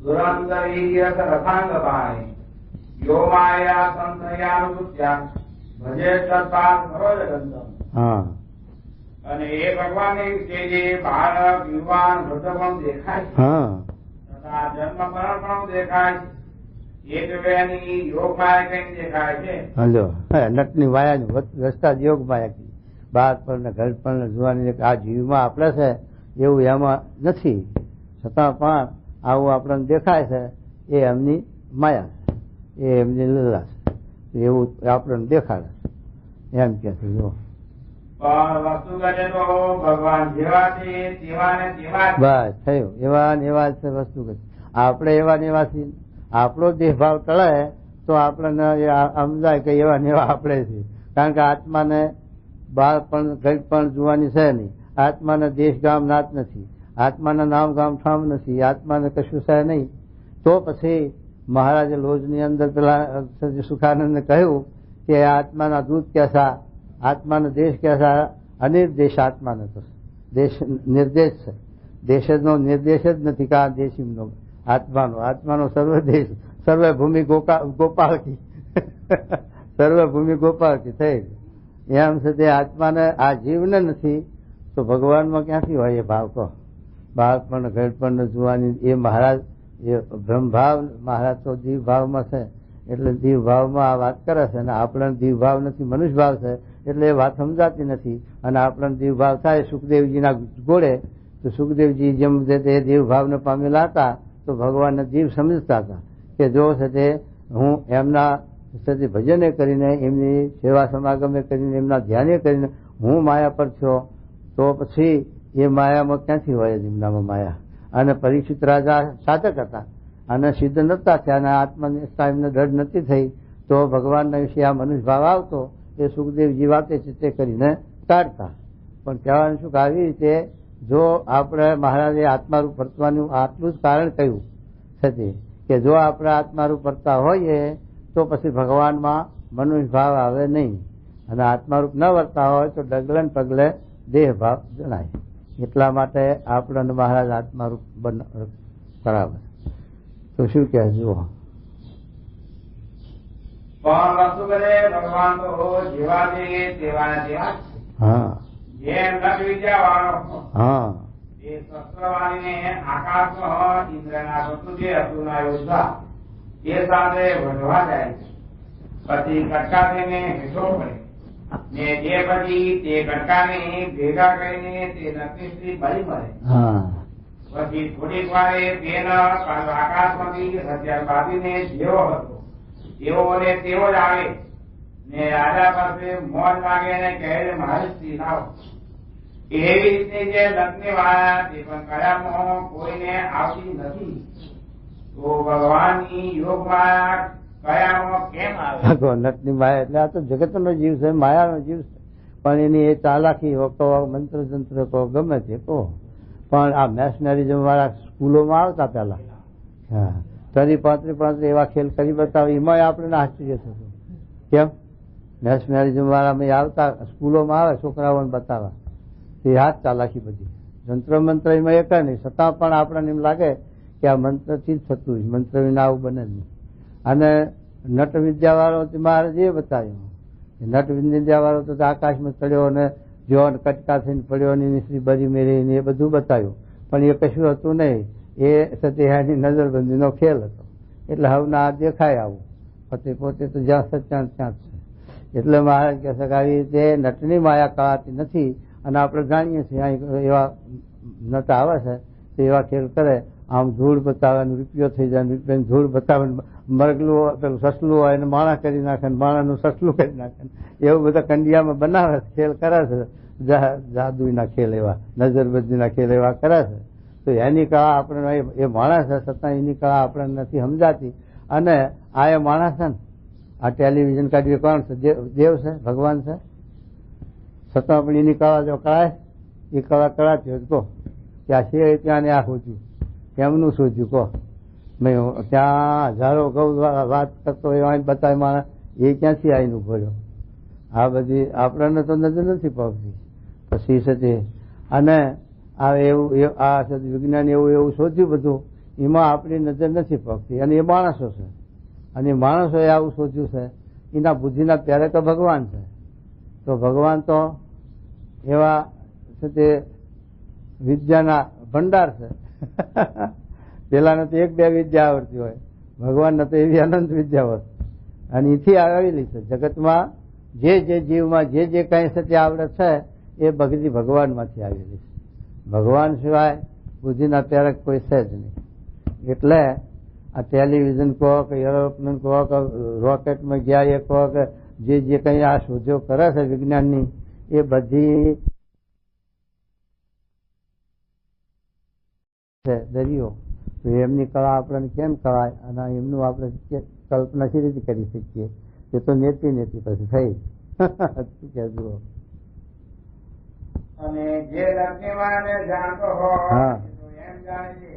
દુરંતરીય રથાંગતાય યો માયા સંતયાનુસુત્યા ભજે તત્પાદ સરોજગંધમ. હા, અને એ ભગવાનની કે જે બાળક યુવાન વૃદ્ધ પણ દેખાય છે, હા, તથા જન્મ મરણ પણ દેખાય છે, એક વેની યોગ માયા કઈ દેખાય છે. હલો નટની માયાની રસ્તા જ યોગ માયા કી બાર પર ને ઘર પર ને જોવાની આ જીવમાં આપણે છે એવું એમાં નથી, છતાં પણ આવું આપણને દેખાય છે એ એમની માયા છે, એ એમની લીલા છે, એવું આપણને દેખાડે એમ કે છે. જો પણ વસ્તુ કરે તો ભગવાન જેવા છે તેવા ને તેવા જ. બસ થયું, એવા ને એવા છે વસ્તુ કે આપણે એવા ને એવા છીએ. આપણો દેહભાવ ટળે તો આપણને સમજાય કે એવા ને એવા આપણે છીએ. કારણ કે આત્માને બાળ પણ ઘર પણ જોવાની છે નહીં, આત્માને દેશ ગામ નાત નથી, આત્માના નામ ગામ ઠામ નથી, આત્માને કશું છે નહીં. તો પછી મહારાજે લોજની અંદર પેલા સુખાનંદને કહ્યું કે આત્માના દૂધ કેસા, આત્માનો દેશ કેસા, અનિર્દેશ આત્માનો તો દેશ નિર્દેશ છે, દેશનો નિર્દેશ જ નથી કે આ દેશીનો આત્માનો સર્વદેશ સર્વભૂમિ ગોપાલ કી સર્વભૂમિ ગોપાલ કી થઈ. એમ છે તે આત્માને આ જીવને નથી તો ભગવાનમાં ક્યાંથી હોય એ ભાવ? કહો બાળપણ ઘડપણ જોવાની એ મહારાજ એ બ્રહ્મભાવ, મહારાજ તો દીવ ભાવમાં છે એટલે દીવ ભાવમાં આ વાત કરે છે. અને આપણને દીવ ભાવ નથી, મનુષ્ય ભાવ છે એટલે એ વાત સમજાતી નથી. અને આપણને દીવ ભાવ થાય સુખદેવજીના ગોળે તો સુખદેવજી જેમ તે દેવ ભાવને પામેલા હતા તો ભગવાનને જીવ સમજતા હતા કે જો છે તે હું એમના ભજને કરીને, એમની સેવા સમાગમે કરીને, એમના ધ્યાને કરીને હું માયા પર થયો તો પછી એ માયામાં ક્યાંથી હોય એમનામાં માયા? અને પરીક્ષિત રાજા સાધક હતા અને સિદ્ધ નતા થયા અને આત્મનિષ્ઠા એમને દૃઢ નથી થઈ તો ભગવાનના વિશે આ મનુષ્ય ભાવ આવતો એ સુખદેવજી વાતે ચિત્તે કરીને કાઢતા. પણ કહેવાનું શું કે આવી રીતે જો આપણે મહારાજે આત્મારૂપ વર્તવાનું આટલું જ કારણ કહ્યું છે કે જો આપણે આત્મારૂપ વર્તા હોઈએ તો પછી ભગવાનમાં મનુષ્ય ભાવ આવે નહીં, અને આત્મારૂપ ન વર્તા હોય તો ડગલે ને પગલે દેહ ભાવ જણાય. એટલા માટે આપણને મહારાજ આત્મારૂપ કરાવે. તો શું કહે જુઓ? પણ વસ્તુ કરે ભગવાન તો જેવા છે તેવા ને તેવા જ છે. હા, જેમ લગ વિદ્યાવાળો હા, એ શસ્ત્રવાળીને આકાશમાં ઇન્દ્રના શત્રુજે અસુરના યોદ્ધા એ સાથે વધવા જાય છે, પછી કટકા થઈને હેઠો પડે ને જે પછી તે કટકાને ભેગા કરીને તે નક્કી સ્ત્રી બળી મળે. હા, પછી થોડીક વારે તેનો આકાશમાંથી હથિયાર બાંધીને જેવો હતો એવો ને તેવો જ આવે ને રાજા પાસે મોજ લાગે ને કહે મારી સ્ત્રી લાવો. એવી રીતે જે લગ્ન વાળા તે પણ કયામાં કોઈને આવતી નથી તો ભગવાનની યોગ માયા કયામાં કેમ આવે? નટની માયા એટલે આ તો જગતનો જીવ છે, માયાનો જીવ છે. પણ એની એ ચાલાકી કહો, મંત્ર તંત્ર કહો, ગમે તે કહો, પણ આ મેશનરીઝમ વાળા સ્કૂલોમાં આવતા પેલા હા 30-35 એવા ખેલ કરી બતાવે એમાં આપણને આશ્ચર્ય થતું. કેમ? મેશનરીઝમ વાળા આવતા સ્કૂલોમાં આવે છોકરાઓને બતાવવા એ હાથ ચાલાકી બધી મંત્ર મંત્ર એમાં એક નહીં, છતાં પણ આપણને એમ લાગે કે આ મંત્રથી જ થતું, મંત્ર વિના આવું બને નહીં. અને નટ વિદ્યા વાળો મહારાજ એ બતાવ્યું નટ વિંધ્યા વાળો તો આકાશમાં ચડ્યો અને જો કટકા થઈને પડ્યો ને શ્રી બરી મેરી એ બધું બતાવ્યું, પણ એ કશું હતું નહીં. એ સત્યની નજરબંધીનો ખેલ હતો. એટલે હવે આ દેખાય આવું પોતે તો જ્યાં સત્યાંત ત્યાં છે. એટલે મહારાજ કહે છે કે આવી રીતે નટની માયા કળાતી નથી. અને આપણે જાણીએ છીએ એવા નટ આવે છે તે એવા ખેલ કરે, આમ ધૂળ બતાવે, રૂપિયો થઈ જાય, રૂપિયાની ધૂળ બતાવે, મરગલું પેલું સસલું હોય એને માણા કરી નાખે, માણાનું સસલું કરી નાખે, એવું બધા કંડિયામાં બનાવે છે, ખેલ કરે છે. જાદુના ખેલ એવા, નજરબંધીના ખેલ એવા કરે છે. તો એની કળા આપણે એ માણસ છે છતાં એની કળા આપણે નથી સમજાતી. અને આ એ માણસ છે ને, આ ટેલિવિઝન કાઢ્યું કોણ છે? દેવ છે, ભગવાન છે. છતાં પણ એની કળા જો કળાય, એ કળા કળાતી હોય કહો ત્યાં છે, ત્યાં આ શોધ્યું, કેમનું શોધ્યું કહો? ત્યાં હજારો ગૌ વાત કરતો હોય બતાવે માણસ, એ ક્યાંથી આવીને ઉભો? આ બધી આપણને તો નજર નથી પગતી. પછી છે તે અને આ એવું આ વિજ્ઞાન એવું શોધ્યું બધું, એમાં આપણી નજર નથી પગતી. અને એ માણસો છે, અને માણસોએ આવું શોધ્યું છે. એના બુદ્ધિના પ્યારે તો ભગવાન છે. તો ભગવાન તો એવા છે તે વિદ્યાના ભંડાર છે. પેલાને તો એક બે વિદ્યા આવડતી હોય, ભગવાનને તો એવી અનંત વિદ્યા હોય. અને એથી આવેલી છે જગતમાં જે જીવમાં જે કઈ છે તે આવડે છે એ બધી ભગવાનમાંથી આવેલી છે. ભગવાન સિવાય બુદ્ધિના પ્યારક કોઈ છે જ નહીં. એટલે આ ટેલિવિઝન કહો કે એરોપ્લેન કહો કે રોકેટમાં ગયા એ કહો કે જે કઈ આ શોધો કરે છે વિજ્ઞાનની, એ બધી છે દરિયો. તો એમની કળા આપણને કેમ કળાય? અને એમનું આપણે કલ્પના સી રીતે કરી શકીએ? એ તો નેતી પછી થઈ. શું કહેજો? અને જે લક્ષ્મીવાને જાણતો હોય એમ જાણે છે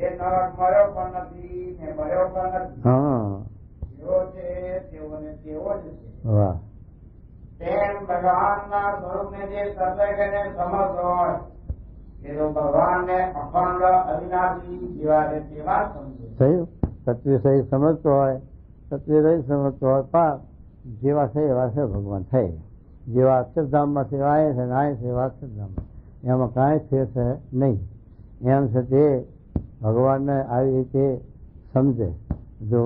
એ નર મર્યો પણ નથી ને મર્યો પણ નથી. જેવો છે તેઓને તેવો જ છે. વાહ. તેમ ભગવાનના સ્વરૂપને જે સર્વજ્ઞને સમજતો હોય એ તો ભગવાનને અખંડ અવિનાશી જેવા છે તેવા સમજે. થયું. સત્ય સહી સમજતો હોય, સત્ય રહી સમજતો હોય, પણ જેવા છે એવા છે ભગવાન થઈ. જેવા અક્ષરધામમાં છે આય છે, આય છે એવા અક્ષરધામમાં, એમાં કાંઈ ફેર છે નહીં. એમ છે તે ભગવાનને આવી રીતે સમજે જો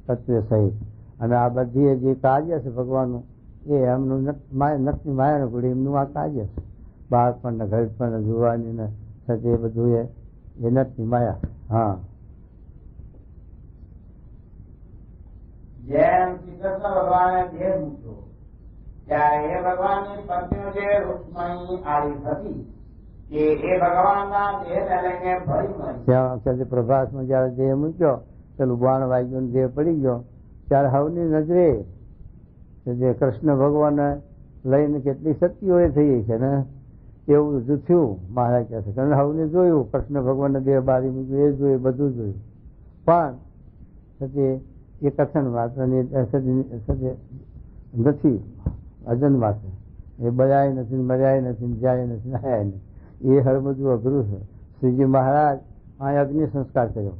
તત્વ સહિત. અને આ બધી જે કાર્ય છે ભગવાનનું એ એમનું નટની માયાનું ગુડી એમનું આ કાર્ય છે. બાળપણ ને ઘરપણ ને જુવાની ને થતી એ બધું એ નટની માયા. હા. જેમ શ્રી કૃષ્ણ ભગવાને દેહ મૂક્યો ત્યારે એ ભગવાનની પત્નીઓ જે રૂક્ષ્મણી આરી હતી કે એ ભગવાનના દેહને લઈને ફરી મળી. ત્યાં પ્રભાસમાં જયારે દેહ મૂક્યો, પેલું બાણ વાગ્યું દેહ પડી ગયો, ત્યારે હવની નજરે જે કૃષ્ણ ભગવાનને લઈને કેટલી શક્તિઓ એ થઈ છે ને એવું બધું થયું. મહારાજ કહે છે કારણ હવને જોયું, કૃષ્ણ ભગવાનને દેહ બારી મૂક્યું એ જોયું, બધું જોયું, પણ એ કથન માત્ર નથી, અજન્મા છે. એ બળાય નથી, મર્યાય નથી, જાય નથી, આયા નહીં. એ હર બધું અઘરું છે. શ્રીજી મહારાજ અહીં અગ્નિ સંસ્કાર કર્યો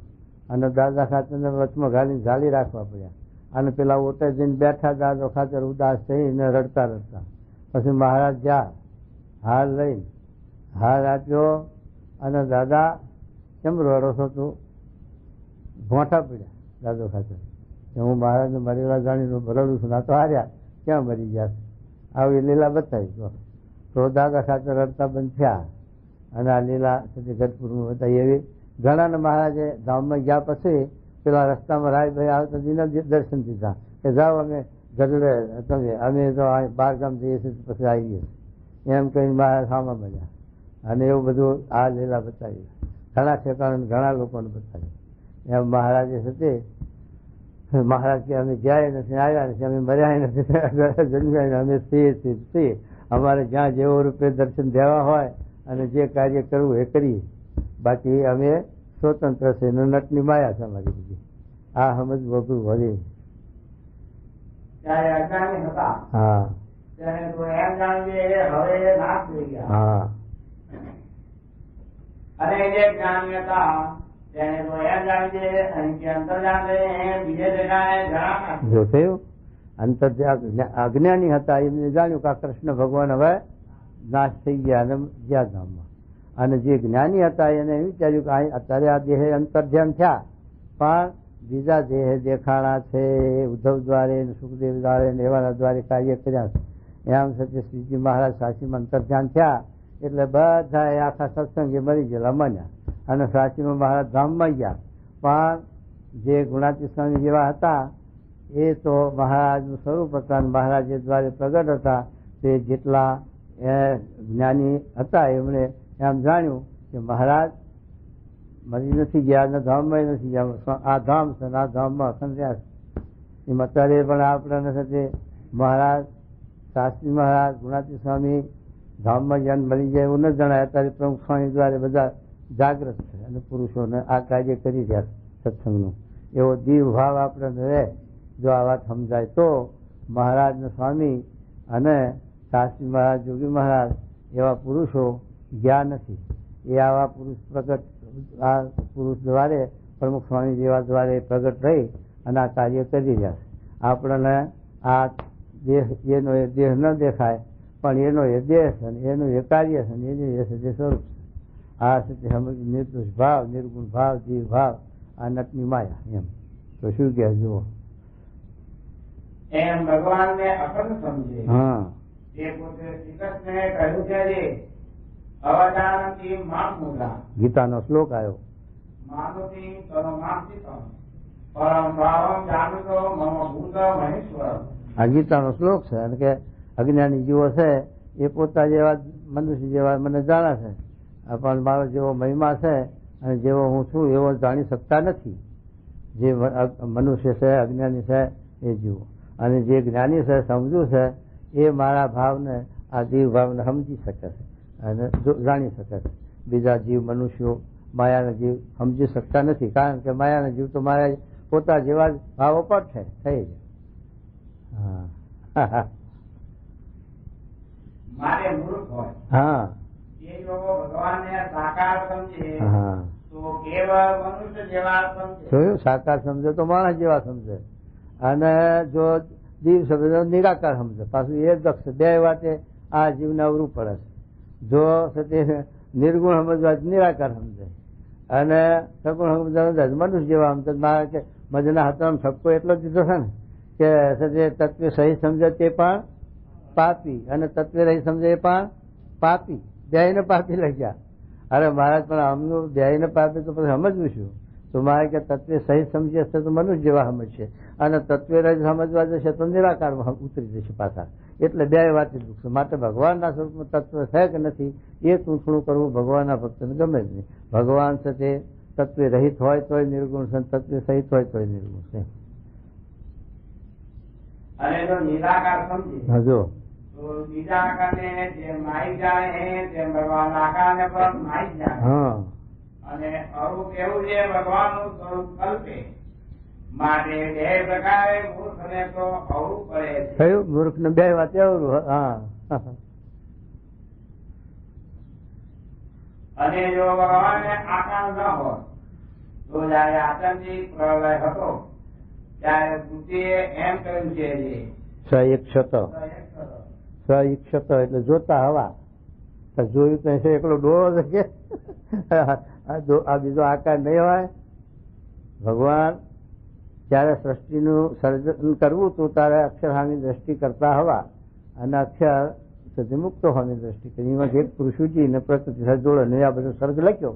અને દાદા ખાતરને વચમાં ઘાલીને ઝાલી રાખવા પડ્યા. અને પેલા ઓટે જઈને બેઠા દાદો ખાતર ઉદાસ થઈને રડતા રડતા. પછી મહારાજ જા હાર લઈને હાર આપ્યો અને દાદા કેમ રડો છો? તું ભોંઠા પડ્યા દાદો ખાતર. હું મહારાજને મરેલા જાણીને રડું છું, ના તો હાર્યા ક્યાં મરી ગયા? આવી લીલા બતાવી તો દાદા ખાતર રડતા બંધ થયા. અને આ લીલા ગઢપુરમાં બતાવી એવી ઘણાને મહારાજે ધામમાં ગયા પછી પેલા રસ્તામાં રાયભાઈ આવતા દીના દર્શન દીધા કે જાઓ અમે ગઢડે તમે અમે તો બાર ગામ જઈએ છીએ પછી આવીએ એમ કહીને મહારાજ સામા મળ્યા. અને એવું બધું આ લીલા બતાવી ઘણા ઠેકાણે ઘણા લોકોને બતાવી. એમ મહારાજે છે મહારાજ કે અમે ગયા નથી, આવ્યા નથી, અમે મર્યા નથી, જન્મ્યા અમે છીએ. અમારે જ્યાં જેવો રૂપે દર્શન દેવા હોય અને જે કાર્ય કરવું એ કરીએ. બાકી અમે સ્વતંત્ર છે, નટની માયા છે અમારી બધી. આ સમજ વગરું વળી. હા હા. અને જે જ્ઞાન હતા જો થયું અજ્ઞાની હતા એમને જાણ્યું કે આ કૃષ્ણ ભગવાન હવે નાશ થઈ ગયા અને ગયા ધામમાં. અને જે જ્ઞાની હતા એને વિચાર્યું કે અત્યારે આ દેહ અંતર્ધ્યાન થયા પણ બીજા દેહ દેખાણા છે, ઉદ્ધવ દ્વારે સુખદેવ દ્વારે એવાના દ્વારે કાર્ય કર્યા છે. એમ સત્ય શ્રીજી મહારાજ સાચીમાં અંતર્ધ્યાન થયા એટલે બધા આખા સત્સંગે મરી ગયેલા માન્યા અને સાચીમાં મહારાજ ધામમાં ગયા. પણ જે ગુણાતી સ્વામી જેવા હતા એ તો મહારાજનું સ્વરૂપ હતા અને મહારાજ જે દ્વારે પ્રગટ હતા તે જેટલા જ્ઞાની હતા એમણે એમ જાણ્યું કે મહારાજ મરી નથી ગયા અને ધામમાં નથી ગયા, આ ધામ છે આ ધામમાં અખંડ રહ્યા છે. એમ અત્યારે પણ આપણને સાથે મહારાજ શાસ્ત્રી મહારાજ ગુણાતી સ્વામી ધામમાં જ્ઞાન મળી જાય એવું ન જણાય. અત્યારે પ્રમુખ સ્વામી દ્વારા બધા જાગ્રત છે અને પુરુષોને આ કાર્ય કરી રહ્યા છે સત્સંગનું. એવો દીવ ભાવ આપણને રહે જો આ વાત સમજાય તો. મહારાજના સ્વામી અને શાસ્ત્રી મહારાજ યોગી મહારાજ એવા પુરુષો ગયા નથી. એ આવા પુરુષ પ્રગટ આ પુરુષ દ્વારે પ્રમુખ સ્વામી જેવા દ્વારે પ્રગટ રહી અને આ કાર્ય કરી રહ્યા છે. આપણને આ દેહ એનો એ દેહ ન દેખાય પણ એનો એ દેહ છે ને એનું એ કાર્ય છે ને એનું એ છે સ્વરૂપ છે. આ છે નિર્દોષ ભાવ, નિર્ગુણ ભાવ, જીવ ભાવ, આ નટની માયા. એમ તો શું કહે જુઓ. એમ ભગવાનને અખંડ સમજે. હા, એ પોતે શ્રી કૃષ્ણએ કહ્યું છે જે અવજાનતી મામ મૂલા ગીતાનો શ્લોક આવ્યો. માનુતિ તનોમાસ્તિતમ પરમ ભાવમ જાનતો મમ ભૂત મહેશ્વર. આ ગીતાનો શ્લોક છે અને કે અજ્ઞાની જીવો છે એ પોતા જેવા મનુષ્ય જેવા મને જાણે છે પણ મારો જેવો મહિમા છે અને જેવો હું છું એવો જાણી શકતા નથી. જે મનુષ્ય છે અજ્ઞાની છે એ જીવો અને જે જ્ઞાની છે સમજુ છે એ મારા ભાવને આ જીવ ભાવને સમજી શકે છે અને જાણી શકે છે. બીજા જીવ મનુષ્યો માયાના જીવ સમજી શકતા નથી કારણ કે માયાના જીવ તો મારા પોતા જેવા ભાવો પર છે થઈ જાય. હા મારે મૂર્ખ હોય હા એ લોકો ભગવાનને સાકાર સમજે હા તો કેવળ મનુષ્ય જેવા સમજે. જોયું, સાકાર સમજે તો માણસ જેવા સમજે અને જો જીવ સમજે તો નિરાકાર સમજે. પાછું એ દક્ષ બે વાતે આ જીવને અવરું પડે છે. જો તે નિર્ગુણ સમજવા નિરાકાર સમજે અને સગુણ સમજવા મનુષ્ય જેવા સમજે. મારે કે મજના હાથમાં ઠપકો એટલો જ દીધો છે ને કે તત્વ સહી સમજે તે પણ પાપી અને તત્વ રહી સમજે એ પણ પાપી. બેયને પાપી લઈ ગયા. અરે મહારાજ પણ આમનું બેયને પાપી તો પછી સમજવું છું. તો મારે કે તત્વ સહી સમજે છે તો મનુષ્ય જેવા સમજશે અને તત્વ રહી સમજવા જશે તો નિરાકારમાં ઉતરી જશે પાછા. એટલે બે વાત દુઃખ છે. માટે ભગવાનના સ્વરૂપમાં તત્વ છે કે નથી એ તૂંથણું કરવું ભગવાનના ભક્તને ગમે જ નહીં. ભગવાન છે તે તત્વ રહિત હોય તોય નિર્ગુણ છે, તત્વ સહિત હોય તોય નિર્ગુણ છે. અને જો નિરાકાર સમજે હજો તો બીજા આકારને જે માઈ જાણે તેમ ભગવાન આકારને પણ માઈ જાણે. હા અને અરૂપ એવું છે ભગવાનનું સ્વરૂપ કલ્પે માટે બે પ્રકારે મૂર્ખને તો અવરું પડે છે. થયું મૂર્ખ ને બે વાત એવું. હા અને જો ભગવાનને આકાર ન હોય તો જયારે આતંકી પ્રલય હતો ત્યારે કૃતિએ એમ કહ્યું છે સઈક્ષત એટલે જોતા હવા જોયું તો એકલો ડોળો છે કે આ બીજો આકાર નહીં હોય. ભગવાન જયારે સૃષ્ટિનું સર્જન કરવું હતું ત્યારે અક્ષરહાની દ્રષ્ટિ કરતા હવા અને અક્ષર સુધી મુક્ત હોવાની દ્રષ્ટિ કરી. એમાં એક પુરુષુજી ને પ્રકૃતિ જોડે ને આ બધો સર્ગ લખ્યો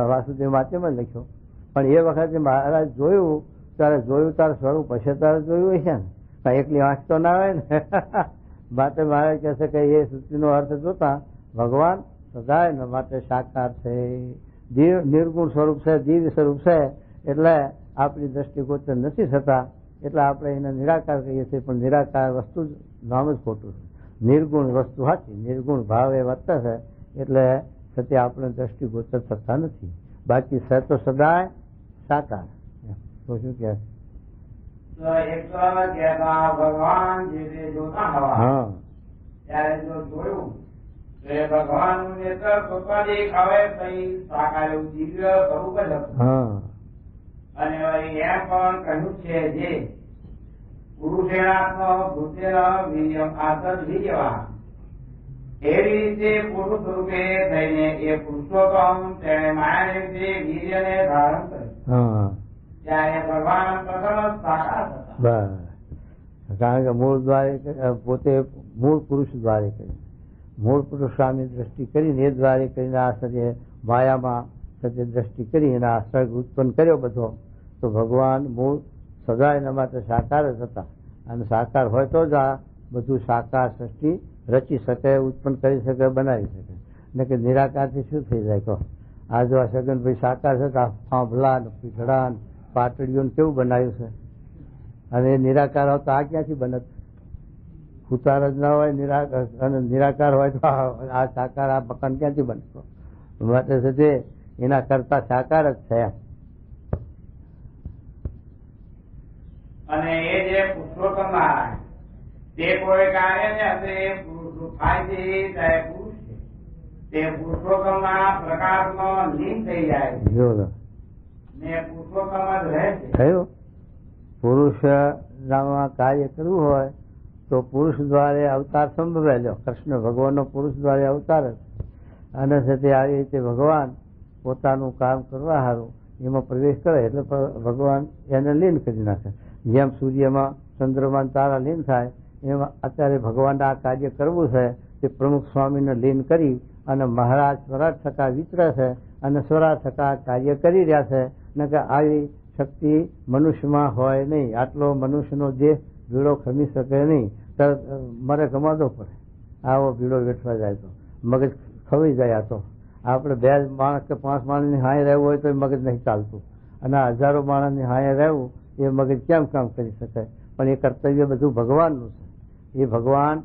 વાસુદેવ માધ્યમમાં લખ્યો. પણ એ વખતે મહારાજ જોયું તારે સ્વરૂપ હશે તારે જોયું હશે ને એકલી આંખ તો ના આવે ને. માટે મહારાજ કહે છે કે એ સૃષ્ટિનો અર્થ જોતા ભગવાન સદાય ને માટે સાકાર છે, નિર્ગુણ સ્વરૂપ છે, દિવ્ય સ્વરૂપ છે. એટલે આપણી દ્રષ્ટિ ગોચર નથી થતા એટલે આપણે એને નિરાકાર કહીએ છીએ. પણ નિરાકાર વસ્તુ નામ જ ખોટું છે. નિર્ગુણ વસ્તુ સાચી, નિર્ગુણ ભાવ એ વર્તે છે એટલે છતાં આપણે દ્રષ્ટિ ગોચર થતા નથી. બાકી છે તો સદાય સાકાર. તો શું કહે ભગવાન જે જોતા હવા ત્યારે જો જોયું તો ભગવાનનું નેત્ર પોતા દેખાવે તઈ સાકાર એવું દિવ્ય સ્વરૂપ જ હતું. અને એમ પણ કહ્યું છે જે પુરુષેણાત્મ ભૂતેન વીર્યમ આતદ વીર્યવાન. એવી રીતે પુરુષ રૂપે થઈને એ પુરુષોત્તમ તેણે માયાને રીતે વીર્યને ધારણ કર્યું. ત્યારે ભગવાન પ્રથમ સાકાર હતા. બસ, કારણ કે મૂળ દ્વારે પોતે મૂળ પુરુષ દ્વારે કરી, મૂળ પુરુષ સ્વામી દ્રષ્ટિ કરીને એ દ્વારે કરીને આ સત્ય માયામાં સત્ય દ્રષ્ટિ કરી અને આ સર્ગ ઉત્પન્ન કર્યો બધો. તો ભગવાન મૂળ સદા એના માટે સાકાર જ હતા, અને સાકાર હોય તો જ આ બધું સાકાર સૃષ્ટિ રચી શકે, ઉત્પન્ન કરી શકે, બનાવી શકે. ને કે નિરાકારથી શું થઈ જાય કહો? આ જો આ સગનભાઈ સાકાર છે તો થાંભલા પીઠડા પાટડીઓ કેવું બનાવ્યું છે, અને એ નિરાકાર હોય તો આ ક્યાંથી બનત? ઉતાર જ ના હોય નિરાકાર, અને નિરાકાર હોય તો આ સાકાર આ મકાન ક્યાંથી બનતો? માટે છે તે એના કરતા સાકાર જ થયા. અને એ જે પુરુષોત્તમ નારાયણ તે કોઈ કાર્ય ને અંદર પુરુષ થાય છે, ત્યારે પુરુષ છે તે પુરુષોત્તમ ના પ્રકાશમાં લીન થઈ જાય છે ને પુરુષોત્તમ જ રહે છે. થયું પુરુષ નામાં કાર્ય કરવું હોય તો પુરુષ દ્વારે અવતાર સંભવેલો. કૃષ્ણ ભગવાનનો પુરુષ દ્વારે અવતાર જ, અને સાથે આવી રીતે ભગવાન પોતાનું કામ કરવા સારું એમાં પ્રવેશ કરે એટલે ભગવાન એને લીન કરી નાખે. જેમ સૂર્યમાં ચંદ્રમાં તારા લીન થાય એમાં અત્યારે ભગવાનને આ કાર્ય કરવું છે તે પ્રમુખ સ્વામીને લીન કરી અને મહારાજ સ્વરાજ થકા વિતરે છે અને સ્વરાજ થકા કાર્ય કરી રહ્યા છે. ને કે આવી શક્તિ મનુષ્યમાં હોય નહીં. આટલો મનુષ્યનો દેહ ભીડો ખમી શકે નહીં, તો મારે ગમાડવો પડે. આવો ભીડો વેઠવા જાય તો મગજ ખવાઈ જાય. આ તો આપણે 2 માણસ કે 5 માણસની હાય રહેવું હોય તો એ મગજ નહીં ચાલતું, અને હજારો માણસની હાય રહેવું એ મગજ કેમ કામ કરી શકે? પણ એ કર્તવ્ય બધું ભગવાનનું છે. એ ભગવાન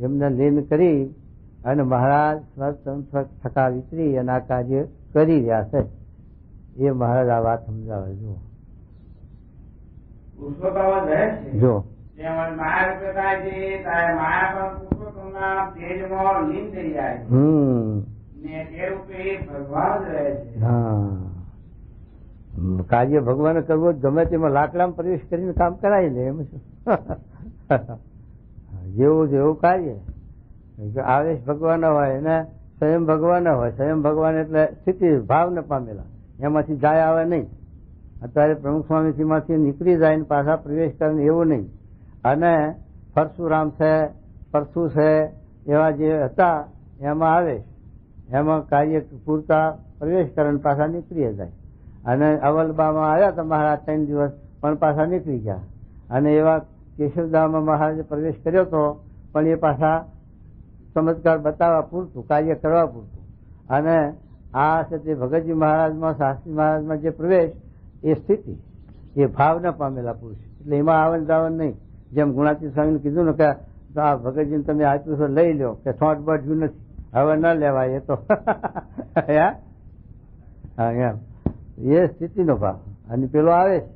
એમને લીન કરી અને મહારાજ સ્વતંત્ર થકા વિતરી અને આ કાર્ય કરી રહ્યા છે. એ મહારાજ આ વાત સમજાવે. જુઓ પુરુષોત્તમ રહે છે જો માયા રૂપે થાય છે, ત્યારે માયા પણ પુરુષોત્તમના તેજમાં લીન થઈ જાય છે ને તે રૂપે ભગવાન જ રહે છે. હા, કાર્ય ભગવાને કરવું ગમે તેમાં લાકડામાં પ્રવેશ કરીને કામ કરાવી લે. એમ શું જેવું જેવું કાર્ય આવેશ ભગવાન હોય ને સ્વયં ભગવાન હોય. સ્વયં ભગવાન એટલે સ્થિતિ ભાવને પામેલા, એમાંથી જાય આવે નહીં. અત્યારે પ્રમુખ સ્વામીજીમાંથી નીકળી જાય ને પાછા પ્રવેશ કરે એવું નહીં. અને પરશુરામ છે, પરશુ છે, એવા જે હતા એમાં આવે, એમાં કાર્ય પૂરતા પ્રવેશ કરે ને પાછા નીકળી જાય. અને અવલબામાં આવ્યા તો મહારાજ 3 દિવસ પણ પાછા નીકળી ગયા. અને એવા કેશવદામાં મહારાજે પ્રવેશ કર્યો હતો, પણ એ પાછા ચમત્કાર બતાવવા પૂરતું, કાર્ય કરવા પૂરતું. અને આ છે તે ભગતજી મહારાજમાં, શાસ્ત્રી મહારાજમાં જે પ્રવેશ એ સ્થિતિ એ ભાવના પામેલા પુરુષ, એટલે એમાં આવન જાવન નહીં. જેમ ગુણાતીત સ્વામીને કીધું ને કે આ ભગતજીને તમે આપ્યું તો લઈ લો, કે થોટ બઢ્યું નથી, હવે ન લેવાય. એ તો હા એમ એ સ્થિતિનો ભાવ. અને પેલો આવેશ,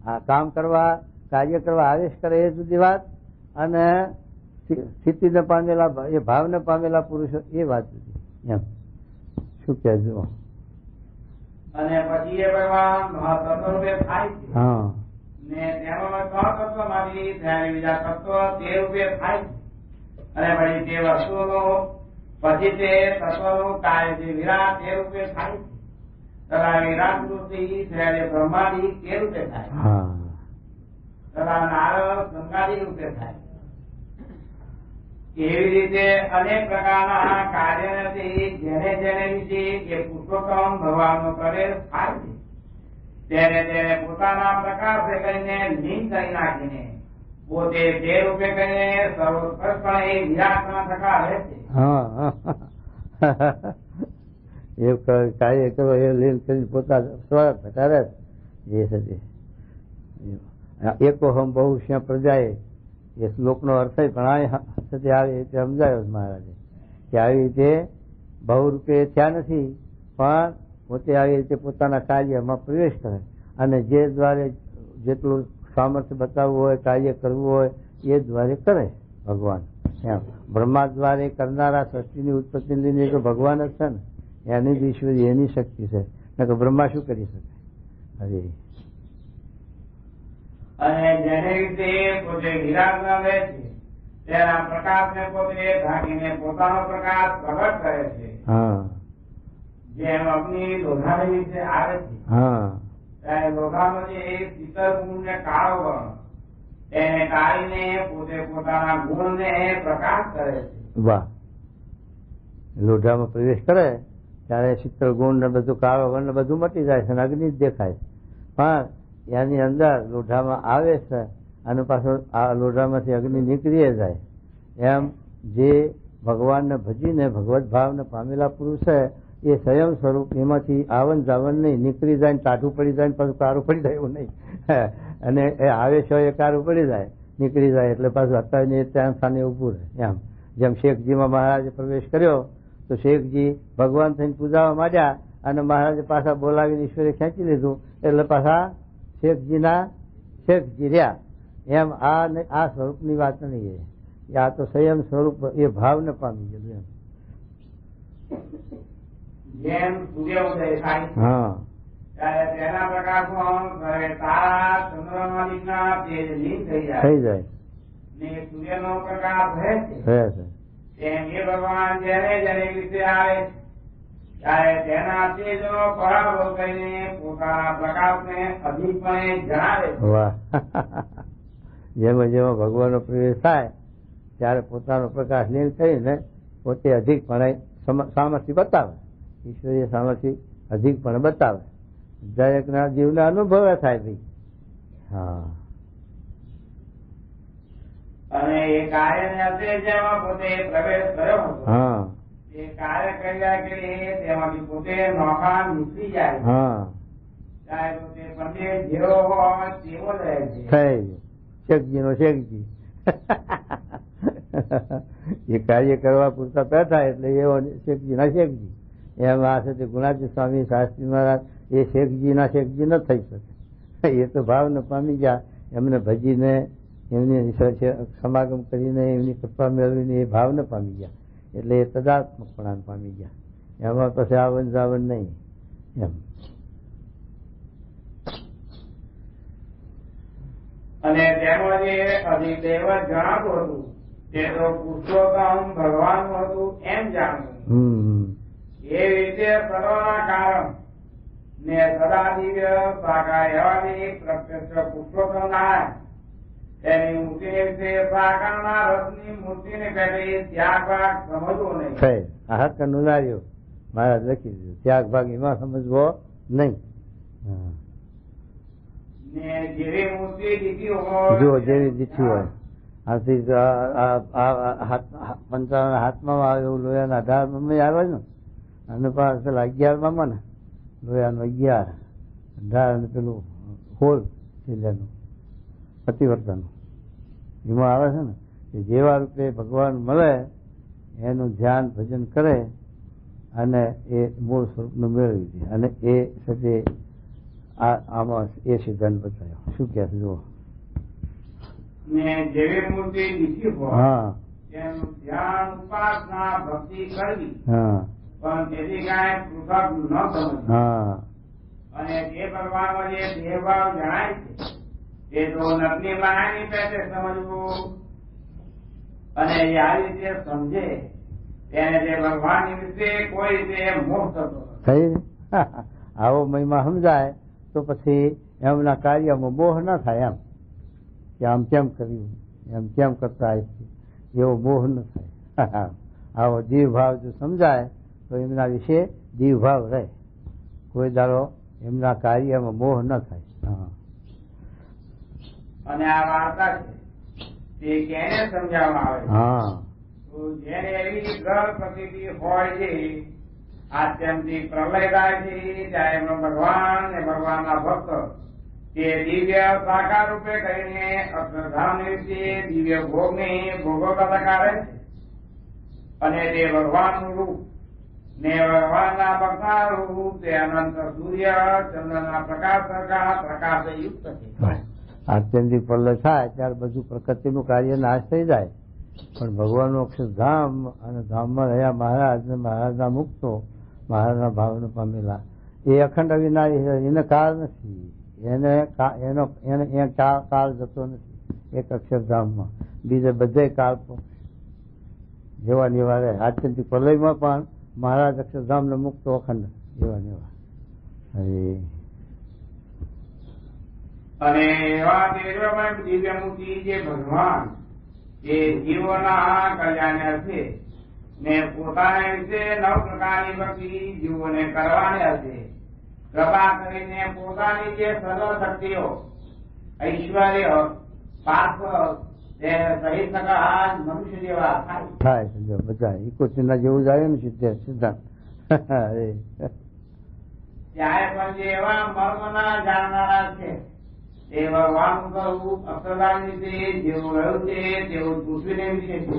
આ કામ કરવા કાર્ય કરવા આવેશ કરે એ જુદી વાત, અને સ્થિતિને પામેલા એ ભાવને પામેલા પુરુષો એ વાત જુદી. એમ શું કહેજો? અને પછી એ ભગવાન મહાતત્વ રૂપે થાય છે. હા, ને તેમાં 3 તત્વમાંથી ત્યારે બીજા તત્વ તે રૂપે થાય છે. અને પછી તે વસ્તુનો પછી તે તત્વનું કાર્ય જે વિરાટ તે રૂપે થાય છે. તથા વિરાટ વૃત્તિ ત્યારે બ્રહ્માદી તે રૂપે થાય. તથા નારદ ગંગાદી રૂપે થાય. એવી રીતે અનેક પ્રકારના કાર્યથી જેને જેને વિશે એ પુરુષોત્તમ ભગવાનનો પ્રવેશ થાય છે, તેને તેને પોતાના પ્રકાશે કરીને લીન કરી નાખીને પોતે તે રૂપે કરીને સર્વોત્કર્ષપણે વિરાટના થકા રહે છે. એ કાર્ય કરો એ લીન કરી પોતા સ્વર થકા રહે એ છે. એકોહમ બહુ શ્યા પ્રજાએ એ શ્લોકનો અર્થ પણ આવી રીતે સમજાયો મહારાજે કે આવી રીતે બહુ રૂપે થયા નથી, પણ પોતે આવી રીતે પોતાના કાર્યમાં પ્રવેશ કરે અને જે દ્વારે જેટલું સામર્થ્ય બતાવવું હોય, કાર્ય કરવું હોય એ દ્વારે કરે ભગવાન. એમ બ્રહ્મા દ્વારે કરનારા સૃષ્ટિની ઉત્પત્તિ લઈને તો ભગવાન જ છે ને, એની જ ઈશ્વરી એની શક્તિ છે. કે બ્રહ્મા શું કરી શકે? અરે અને જેને રીતે પોતે વિરાજમાન રહે છે તેના પ્રકાશને પોતે ઢાંકીને પોતાનો પ્રકાશ પ્રગટ કરે છે. હા જેમ અગ્નિ લોઢાની રીતે આવે છે હા ત્યારે લોઢાનો જે શીતળ ગુણ ને કાળો વર્ણ તેને કાઢીને પોતે પોતાના ગુણને પ્રકાશ કરે છે. વાહ. લોઢામાં પ્રવેશ કરે ત્યારે શીતળ ગુણ ને બધું કાળો વર્ણ બધું મટી જાય છે અને અગ્નિ જ દેખાય. પણ એની અંદર લોઢામાં આવે છે અને પાછો આ લોઢામાંથી અગ્નિ નીકળી જાય. એમ જે ભગવાનને ભજીને ભગવત ભાવને પામેલા પુરુષ છે એ સ્વયં સ્વરૂપ એમાંથી આવન જાવન નહીં, નીકળી જાય ને ટાઢું પડી જાય ને પાછું કારું પડી જાય એવું નહીં. અને એ આવે છે એ કારું પડી જાય, નીકળી જાય એટલે પાછું અત્યારે ત્યાં સ્થાને ઊભું રહે. એમ જેમ શેખજીમાં મહારાજે પ્રવેશ કર્યો તો શેખજી ભગવાન થઈને પૂજાવા માંડ્યા અને મહારાજે પાછા બોલાવીને ઈશ્વરે ખેંચી લીધું એટલે પાછા શેખજી રહ્યા. એમ આ સ્વરૂપની વાત નહીં. આ તો સંયમ સ્વરૂપ એ ભાવને પામી ગયેલું. એમ જેમ સૂર્યોદય થાય હા ત્યારે તેના પ્રકાશમાં તારા ચંદ્રમાલિકના તેજ લીન થઈ થઈ જાય જાય ને સૂર્યનો પ્રકાશ રહે છે. રહે છે. તેમ એ ભગવાન જેને જેને વિશે આવે ત્યારે તેના તેજનો પરાભવ કરીને પોતાના પ્રકાશને અધિકપણે જણાવે છે. વાહ. જેમાં જેમાં ભગવાનનો પ્રવેશ થાય ત્યારે પોતાનો પ્રકાશ લીન કરીને પોતે અધિકપણે સામર્થ્ય બતાવે. ઈશ્વરીય સામર્થ્ય અધિકપણે બતાવે. દરેકના જીવના અનુભવ થાય ભાઈ. હા. અને એ કાર્યને અંતે જેમાં પોતે પ્રવેશ કર્યો હતો હા એ કાર્ય કર્યા કે તેમાંથી પોતે નોખા નીકળી જાય હા ત્યારે પોતે પંડિત જેવો હોય તેવો રહે છે. થઈ ગયું. શેખજી નો શેખજી. એ કાર્ય કરવા પૂરતા બેઠા એટલે એવો શેખજી ના શેખજી. એમ આ છે ગુણાજી સ્વામી શાસ્ત્રી મહારાજ એ શેખજી ના શેખજી ન થઈ શકે. એ તો ભાવને પામી ગયા. એમને ભજીને એમની સમાગમ કરીને એમની કૃપા મેળવીને એ ભાવને પામી ગયા એટલે એ તદાત્મકપણાને પામી ગયા. એમાં પછી આવન જાવન નહીં. એમ અને તેમાં જે અધિદેવ જણાતું હતું તે તો પુરુષોત્તમ ભગવાનનું હતું એમ જાણવું. એ રીતે સર્વના કારણ ને સદા દિવ્ય સાકાર એવાની પ્રત્યક્ષ પુરુષોત્તમ નારાયણ તેની મૂર્તિને વિશે સાકારના રસની મૂર્તિને પેટે ત્યાગ ભાગ સમજવો નહીં. આ હક નુનાર્યો મહારાજ લખી દીધું. ત્યાગ ભાગ એમાં સમજવો નહીં. ને જેવી મૂર્તિ દીધી હોય જો જેવી દીઠી હોય આથી પંચાવન હાથમાં આવે એવું લોહીના 18 આવે ને અને પેલા 11 ને લોહીનું 11 18 પેલું હોલ છેલ્લાનું પતિવર્તન એમાં આવે છે ને કે જેવા રૂપે ભગવાન મળે એનું ધ્યાન ભજન કરે અને એ મૂળ સ્વરૂપનું મેળવી દે. અને એ સાથે આમાં એ સિદ્ધાંત બતાવ્યો. શું કહે છે જુઓ. ને જેવી મૂર્તિ દીધી હોય હા તેનું ધ્યાન ઉપાસના ભક્તિ કરવી હા પણ તેથી કાંઈ પૃથક ન સમજવું. હા અને જે ભગવાનમાં જે દેહભાવ જણાય છે તે તો નકલી માયાની પેટે સમજવું. અને એ આ રીતે સમજે તેને જે ભગવાનની વિશે કોઈ રીતે મોહ થતો થઈ ને? આવો મહિમા સમજાય તો પછી એમના કાર્યમાં મોહ ન થાય. એમ કે આમ કેમ કર્યું, એમ કેમ કરતા એવો મોહ ન થાય. આવો જીવ ભાવ જો સમજાય તો એમના વિશે જીવ ભાવ રહે. કોઈ દાડો એમના કાર્યમાં મોહ ન થાય. અને આ વાર્તા છે તે કેને સમજાવવામાં આવે છે? હા તો જેને એવી ગ્રહ પ્રતિતિ હોય છે આત્યંતિક પ્રલય થાય છે ત્યારે ભગવાન ને ભગવાનના ભક્ત તે દિવ્ય સાકાર રૂપે કરીને અક્ષરધામ વિશે દિવ્ય ભોગને ભોગવતા કરે છે. અને તે ભગવાનનું રૂપ ને ભગવાનના ભક્તના રૂપ તે અનંત સૂર્ય ચંદ્રના પ્રકાશ સરખા પ્રકાશયુક્ત છે. આત્યંતિક પ્રલય થાય ત્યારે બધું પ્રકૃતિનું કાર્ય નાશ થઈ જાય. પણ ભગવાનનું અક્ષરધામ અને ધામમાં રહ્યા મહારાજ ને મહારાજના મુક્તો મહારાજના ભાવને પામેલા એ અખંડ અવિનાશી છે. એને કાળ નથી. એને કાળ જતો નથી એક અક્ષરધામમાં. બીજે બધે કાળ જેવા નિવા રહે. આત્યંતિક પ્રલયમાં પણ મહારાજ અક્ષરધામને મુક્ત અખંડ જેવા નિવા. અને એવા તેજોમય દિવ્યમૂર્તિ જે ભગવાન એ જીવોના કલ્યાણ હશે ને પોતાના વિશે 9 પ્રકારની ભક્તિ જીવોને કરવાની હશે. કૃપા કરીને પોતાની જે સર્વ શક્તિઓ ઐશ્વર્ય પાર્થ સહિત મનુષ્ય જેવા થાય બધા ઇકોચિના જેવું જાય ને સિદ્ધાંત. ત્યારે પણ જે એવા મર્મના જાણનારા છે તે ભગવાનનું સ્વરૂપ અક્ષરધામ વિશે જેવું રહ્યું છે તેવું પૃથ્વીને વિશે છે.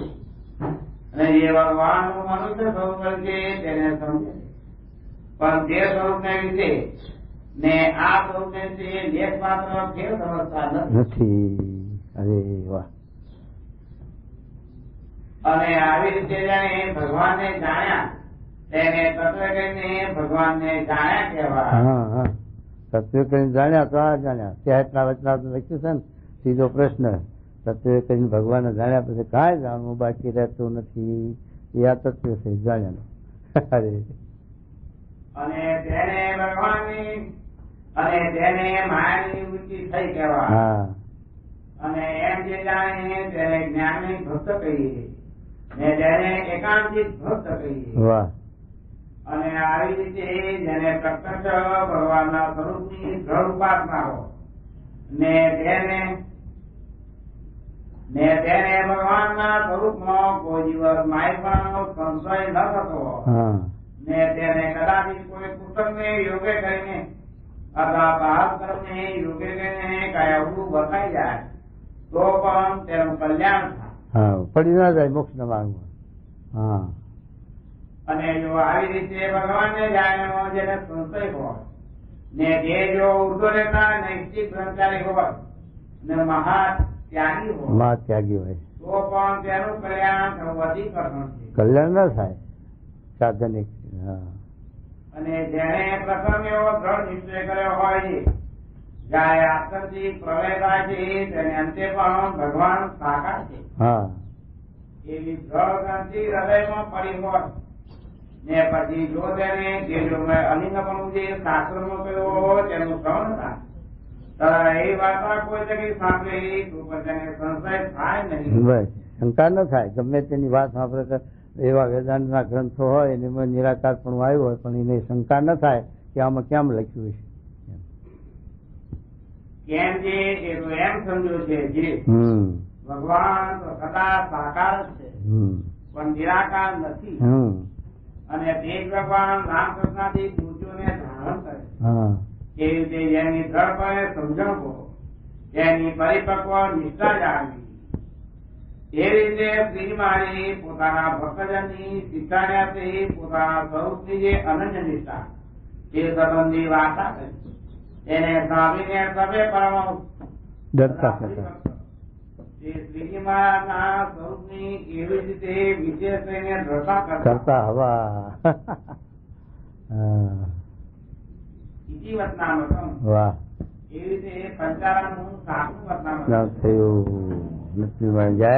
અને જે ભગવાનનું મનુષ્ય સ્વરૂપ છે તેને સમજે પણ તે સ્વરૂપને વિશે ને આ સ્વરૂપને વિશે લેખ માત્ર ફેર સમજતા નથી. અરે વાહ. અને આવી રીતે જાણે ભગવાનને જાણ્યા તેને તત્વ કરીને ભગવાનને જાણ્યા કહેવાય. હા, તત્વ કરીને જાણ્યા તો આ જાણ્યા. ત્યાંના વચના લખ્યું છે ને સીધો પ્રશ્ન. તત્વ કરીને ભગવાનને જાણ્યા પછી કાંઈ જાણવું બાકી રહેતું નથી. એ આ તત્વ છે જાણ્યાનું. અરે અને તેને ભગવાનની અને તેને માયાની વૃત્તિ થઈ કહેવાય. હા. અને એમ જે જાણે તેને જ્ઞાનની ભક્ત કહીએ ને તેને એકાંતિક ભક્ત કહીએ. વાહ. અને આવી રીતે જેને પ્રત્યક્ષ ભગવાનના સ્વરૂપની દ્રઢ ઉપાસના હોય ને તેને ભગવાનના સ્વરૂપમાં કોઈ દિવસ માયપાનો સંશય ન થતો હોય ને તેને કદાચિત કોઈ પુસ્તકને યોગ્ય કરીને અથવા બહાર કર્મને યોગ્ય કરીને કઈ અવરું બતાઈ જાય તો પણ તેનું કલ્યાણ થાય. પડી ના જાય મોક્ષના માર્ગમાં. હા. અને જો આવી રીતે ભગવાનને જાણ્યાનો જેને સંશય હોય ને જે જો ઉર્ધ્વરેખા નૈષ્ઠિક બ્રહ્મચારી હોય ને મહાત્યાગી હોય તો પણ તેનું કલ્યાણ વધી કરવું છે. કલ્યાણ ન થાય સાધનિક. અને જેને પ્રથમ એવો દ્રઢ નિશ્ચય કર્યો હોય છે જયારે આત્મથી પ્રલય થાય છે તેને અંતે પણ ભગવાન સાકાર છે એવી દ્રઢ ગ્રંથિ હૃદયમાં પડી હોય ને પછી જો તેને અલિંગપણું જે શાસ્ત્રમાં કહ્યું હોય તેનું શ્રવણ થાય એ વાર્તા કોઈ જગ્યાએ સાંભળેલી તો તેને સંશય થાય નહીં. શંકા ન થાય. ગમે તેની વાત સાંભળે એવા વેદાંતના ગ્રંથો હોય એમાં નિરાકાર પણ આવ્યું હોય પણ એને શંકા ન થાય કે આમાં કેમ લખ્યું છે. કેમ કે એ તો એમ સમજ્યું છે જે ભગવાન તો સદા સાકાર છે પણ નિરાકાર નથી. અને તે ભગવાન રામકૃષ્ણાથી મૂર્તિઓને ધારણ કરે એ રીતે જેની દ્રઢપણે સમજણ હો તેની પરિપક્વ નિષ્ઠા જાણવી એ રીતે શ્રી મારી પોતાના ભક્તજનની શિક્ષાણ્યાથી પોતાના સ્વરૂપની જે અનન્ય નિષ્ઠા તે સંબંધી વાર્તા કરી તેને સાંભળીને સભે પરમ ડરતા હતા. શ્રીજી મહારાજના સ્વરૂપની એવી રીતે વિશેષ થઈને દ્રઢતા કરતા હવા વાહ એવી રીતે પંચારાનું સાચું વતનામ થયું. જય